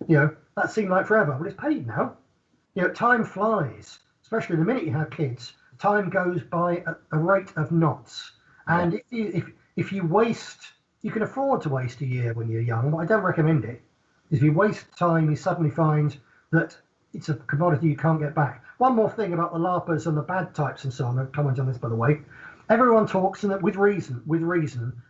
That seemed like forever, but it's paid now. Time flies, especially the minute you have kids. Time goes by at a rate of knots. And if you waste, you can afford to waste a year when you're young, but I don't recommend it. If you waste time, you suddenly find that it's a commodity you can't get back. One more thing about the LARPers and the bad types and so on. I'll comment on this, by the way. Everyone talks, and with reason,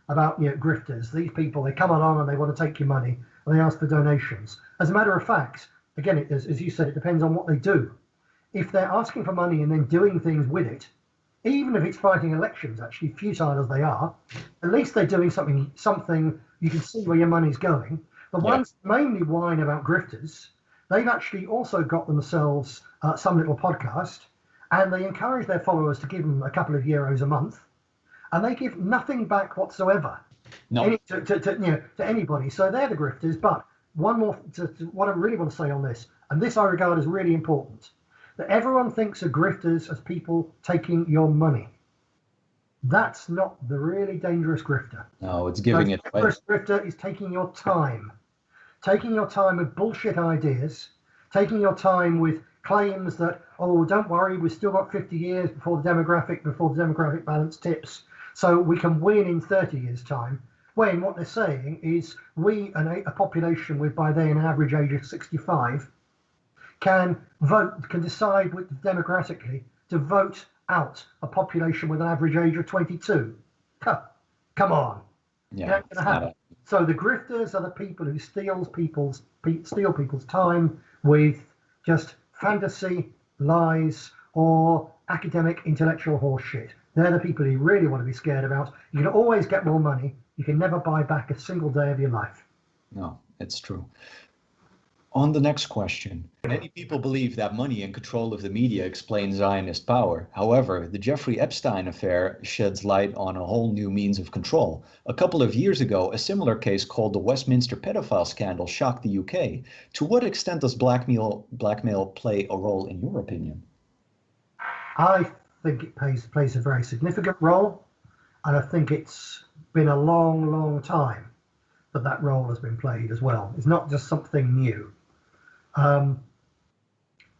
about grifters. These people, they come along and they want to take your money and they ask for donations. As a matter of fact, again, as you said, it depends on what they do. If they're asking for money and then doing things with it, even if it's fighting elections, actually futile as they are, at least they're doing something you can see where your money's going. The ones mainly whine about grifters, they've actually also got themselves some little podcast, and they encourage their followers to give them a couple of euros a month, and they give nothing back whatsoever to anybody. So they're the grifters. But one more, what I really want to say on this, and this I regard as really important, that everyone thinks of grifters as people taking your money. That's not the really dangerous grifter. No, it's giving it away. The dangerous grifter is taking your time with bullshit ideas, taking your time with claims that, oh, don't worry, we've still got 50 years before the demographic balance tips, so we can win in 30 years' time. When what they're saying is we, a population with by then an average age of 65, can decide democratically to vote out a population with an average age of 22. Come on. Yeah, it's gonna happen. So the grifters are the people who steal people's time with just fantasy, lies, or academic intellectual horseshit. They're the people you really want to be scared about. You can always get more money. You can never buy back a single day of your life. No, it's true. On the next question, many people believe that money and control of the media explain Zionist power. However, the Jeffrey Epstein affair sheds light on a whole new means of control. A couple of years ago, a similar case called the Westminster pedophile scandal shocked the UK. To what extent does blackmail play a role in your opinion? I think it plays a very significant role, and I think it's been a long, long time that role has been played as well. It's not just something new.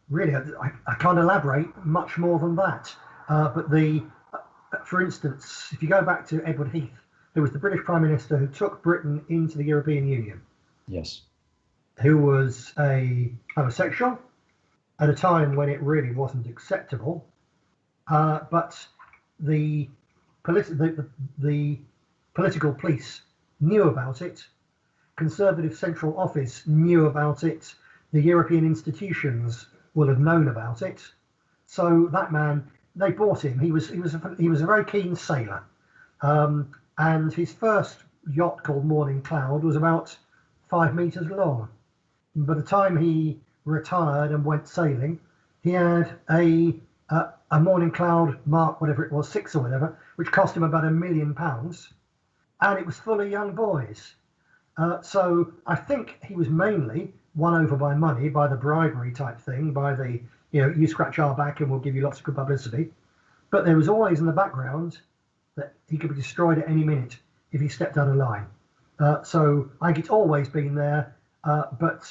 Really, I can't elaborate much more than that. But for instance, if you go back to Edward Heath, who was the British Prime Minister who took Britain into the European Union. Yes. Who was a homosexual at a time when it really wasn't acceptable. But the political police knew about it. Conservative Central Office knew about it. The European institutions will have known about it. So that man, they bought him. He was a very keen sailor, and his first yacht called Morning Cloud was about 5 meters long. By the time he retired and went sailing, he had a Morning Cloud Mark, whatever it was, 6 or whatever, which cost him about £1 million, and it was full of young boys. So I think he was mainly won over by money, by the bribery type thing, by the, you scratch our back and we'll give you lots of good publicity. But there was always in the background that he could be destroyed at any minute if he stepped out of line. So I think it's always been there. But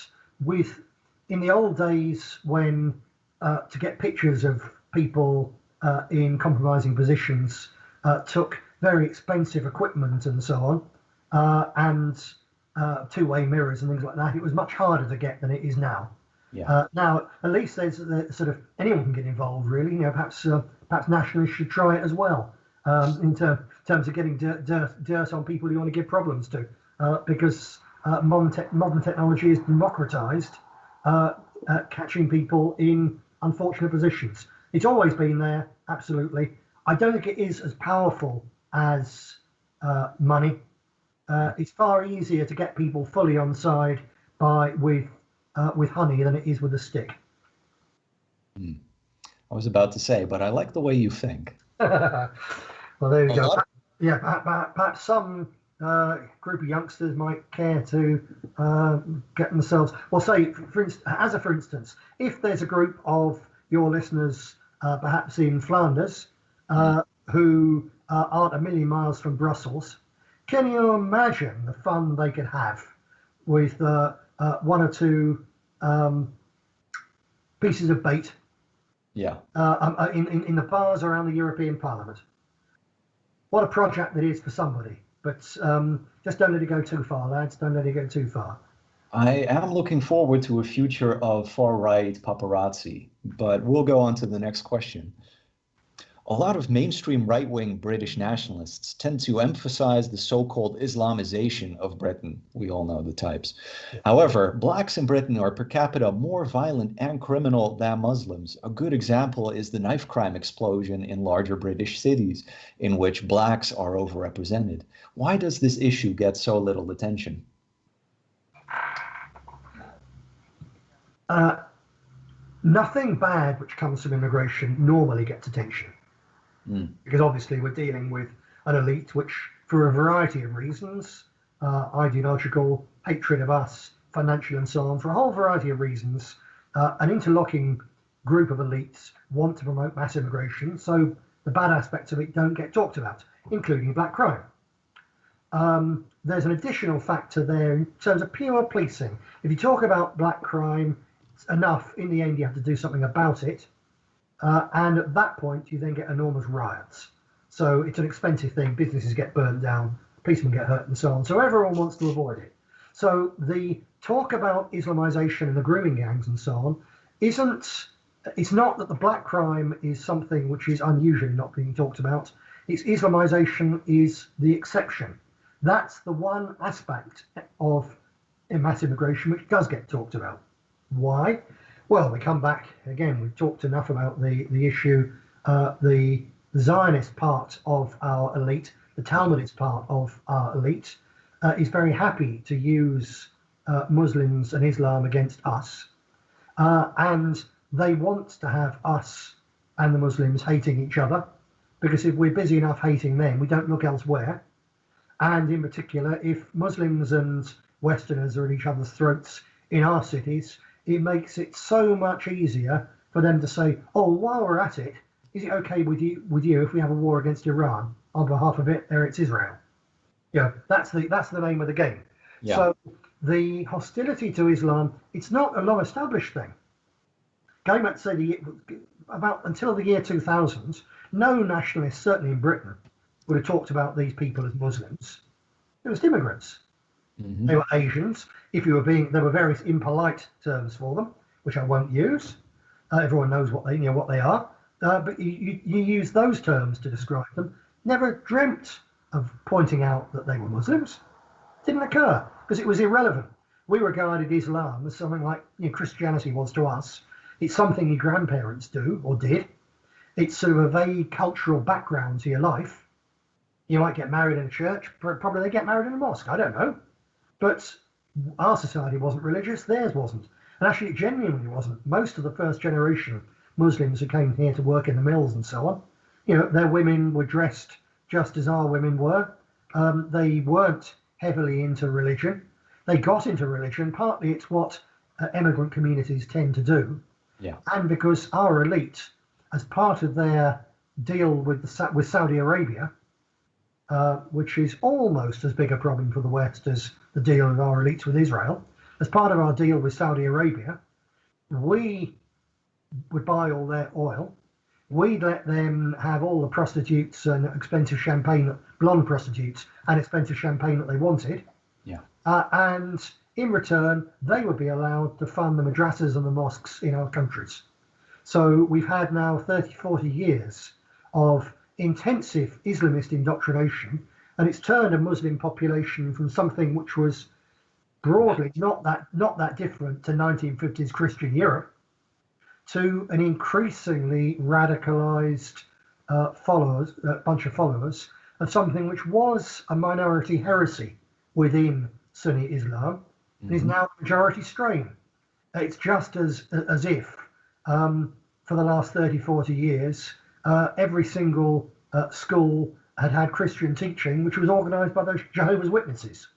in the old days when to get pictures of people in compromising positions took very expensive equipment and so on, and two-way mirrors and things like that, it was much harder to get than it is now. Yeah. Now, at least there's sort of anyone can get involved, really. Perhaps nationalists should try it as well, in terms of getting dirt on people you want to give problems to, because modern technology is democratized, catching people in unfortunate positions. It's always been there, absolutely. I don't think it is as powerful as money. It's far easier to get people fully on side with honey than it is with a stick. I was about to say, but I like the way you think. Well, there you go. Yeah, perhaps some group of youngsters might care to get themselves. Well, say, for instance, if there's a group of your listeners, perhaps in Flanders, who aren't a million miles from Brussels, can you imagine the fun they could have with one or two pieces of bait? Yeah. In the bars around the European Parliament. What a project that is for somebody. But just don't let it go too far, lads. Don't let it go too far. I am looking forward to a future of far-right paparazzi, but we'll go on to the next question. A lot of mainstream right-wing British nationalists tend to emphasize the so-called Islamization of Britain. We all know the types. However, blacks in Britain are per capita more violent and criminal than Muslims. A good example is the knife crime explosion in larger British cities, in which blacks are overrepresented. Why does this issue get so little attention? Nothing bad which comes from immigration normally gets attention. Because obviously we're dealing with an elite which, for a variety of reasons, ideological, hatred of us, financial and so on, for a whole variety of reasons, an interlocking group of elites want to promote mass immigration, so the bad aspects of it don't get talked about, including black crime. There's an additional factor there in terms of pure policing. If you talk about black crime enough, in the end you have to do something about it. And at that point, you then get enormous riots. So it's an expensive thing. Businesses get burned down, policemen get hurt, and so on. So everyone wants to avoid it. So the talk about Islamization and the grooming gangs and so on it's not that the black crime is something which is unusually not being talked about. It's Islamization is the exception. That's the one aspect of mass immigration which does get talked about. Why? Well, we come back again. We've talked enough about the issue. The Zionist part of our elite, the Talmudist part of our elite, is very happy to use Muslims and Islam against us, and they want to have us and the Muslims hating each other, because if we're busy enough hating them, we don't look elsewhere. And in particular, if Muslims and Westerners are at each other's throats in our cities, it makes it so much easier for them to say, oh, while we're at it, is it okay with you if we have a war against Iran? On behalf of it, there it's Israel. Yeah, that's the name of the game. Yeah. So the hostility to Islam, it's not a long-established thing. Going back to say about until the year 2000, no nationalist, certainly in Britain, would have talked about these people as Muslims. It was immigrants. Mm-hmm. They were Asians. There were various impolite terms for them, which I won't use. Everyone knows what they are. But you use those terms to describe them. Never dreamt of pointing out that they were Muslims. Didn't occur because it was irrelevant. We regarded Islam as something like Christianity was to us. It's something your grandparents do or did. It's sort of a vague cultural background to your life. You might get married in a church. Probably they get married in a mosque. I don't know. But our society wasn't religious, theirs wasn't. And actually, it genuinely wasn't. Most of the first generation Muslims who came here to work in the mills and so on, their women were dressed just as our women were. They weren't heavily into religion. They got into religion, partly it's what immigrant communities tend to do. Yeah. And because our elite, as part of their deal with Saudi Arabia, which is almost as big a problem for the West as the deal of our elites with Israel. As part of our deal with Saudi Arabia, we would buy all their oil. We'd let them have all the prostitutes and expensive champagne, blonde prostitutes, and expensive champagne that they wanted. Yeah. And in return, they would be allowed to fund the madrasas and the mosques in our countries. So we've had now 30, 40 years of intensive Islamist indoctrination, and it's turned a Muslim population from something which was broadly not that different to 1950s Christian Europe, to an increasingly radicalized bunch of followers of something which was a minority heresy within Sunni Islam, and is now a majority strain. It's just as if for the last 30, 40 years, every single school had Christian teaching, which was organized by those Jehovah's Witnesses.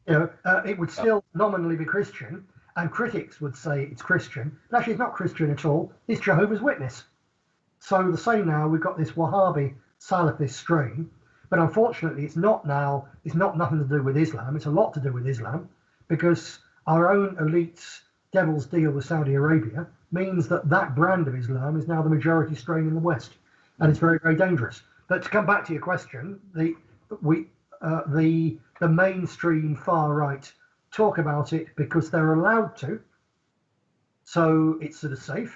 It would still nominally be Christian, and critics would say it's Christian, but actually it's not Christian at all. It's Jehovah's Witness. So the same now, we've got this Wahhabi Salafist strain, but unfortunately it's not nothing to do with Islam. It's a lot to do with Islam, because our own elites' devil's deal with Saudi Arabia means that brand of Islam is now the majority strain in the West, and it's very, very dangerous. But to come back to your question, the mainstream far right talk about it because they're allowed to, so it's sort of safe.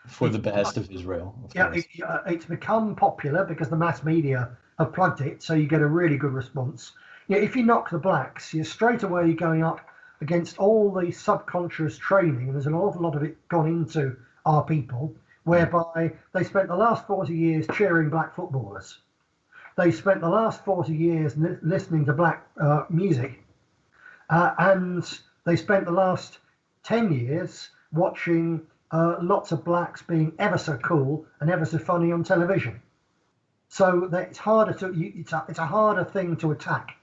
For the behest of Israel. It's become popular because the mass media have plugged it, so you get a really good response. If you knock the blacks, you're straight away going up against all the subconscious training, and there's an awful lot of it gone into our people, whereby they spent the last 40 years cheering black footballers. They spent the last 40 years listening to black music, and they spent the last 10 years watching lots of blacks being ever so cool and ever so funny on television. So that it's harder it's a harder thing to attack.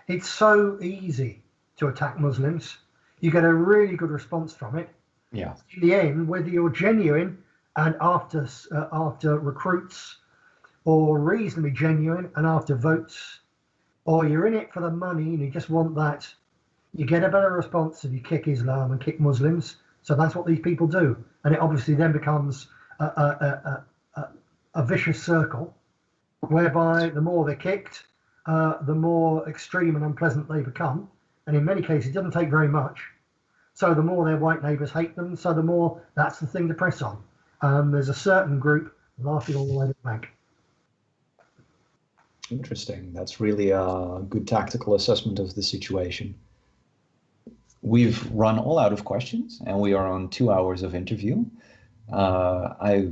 It's so easy to attack Muslims. You get a really good response from it. Yeah. In the end, whether you're genuine and after recruits, or reasonably genuine and after votes, or you're in it for the money and you just want that, you get a better response if you kick Islam and kick Muslims. So that's what these people do, and it obviously then becomes a vicious circle, whereby the more they're kicked, the more extreme and unpleasant they become. And in many cases, it doesn't take very much. So the more their white neighbours hate them, so the more that's the thing to press on. There's a certain group laughing all the way to the bank. Interesting. That's really a good tactical assessment of the situation. We've run all out of questions, and we are on 2 hours of interview. I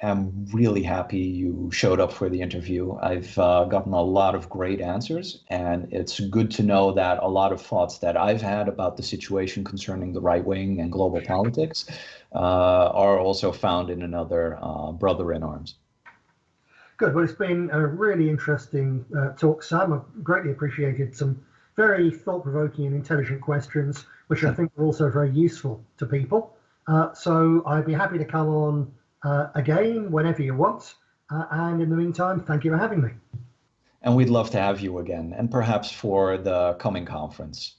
am really happy you showed up for the interview. I've gotten a lot of great answers, and it's good to know that a lot of thoughts that I've had about the situation concerning the right wing and global politics are also found in another brother in arms. Good. Well, it's been a really interesting talk, Sam. I've greatly appreciated some very thought-provoking and intelligent questions, which I think are also very useful to people. So I'd be happy to come on again whenever you want. And in the meantime, thank you for having me. And we'd love to have you again, and perhaps for the coming conference.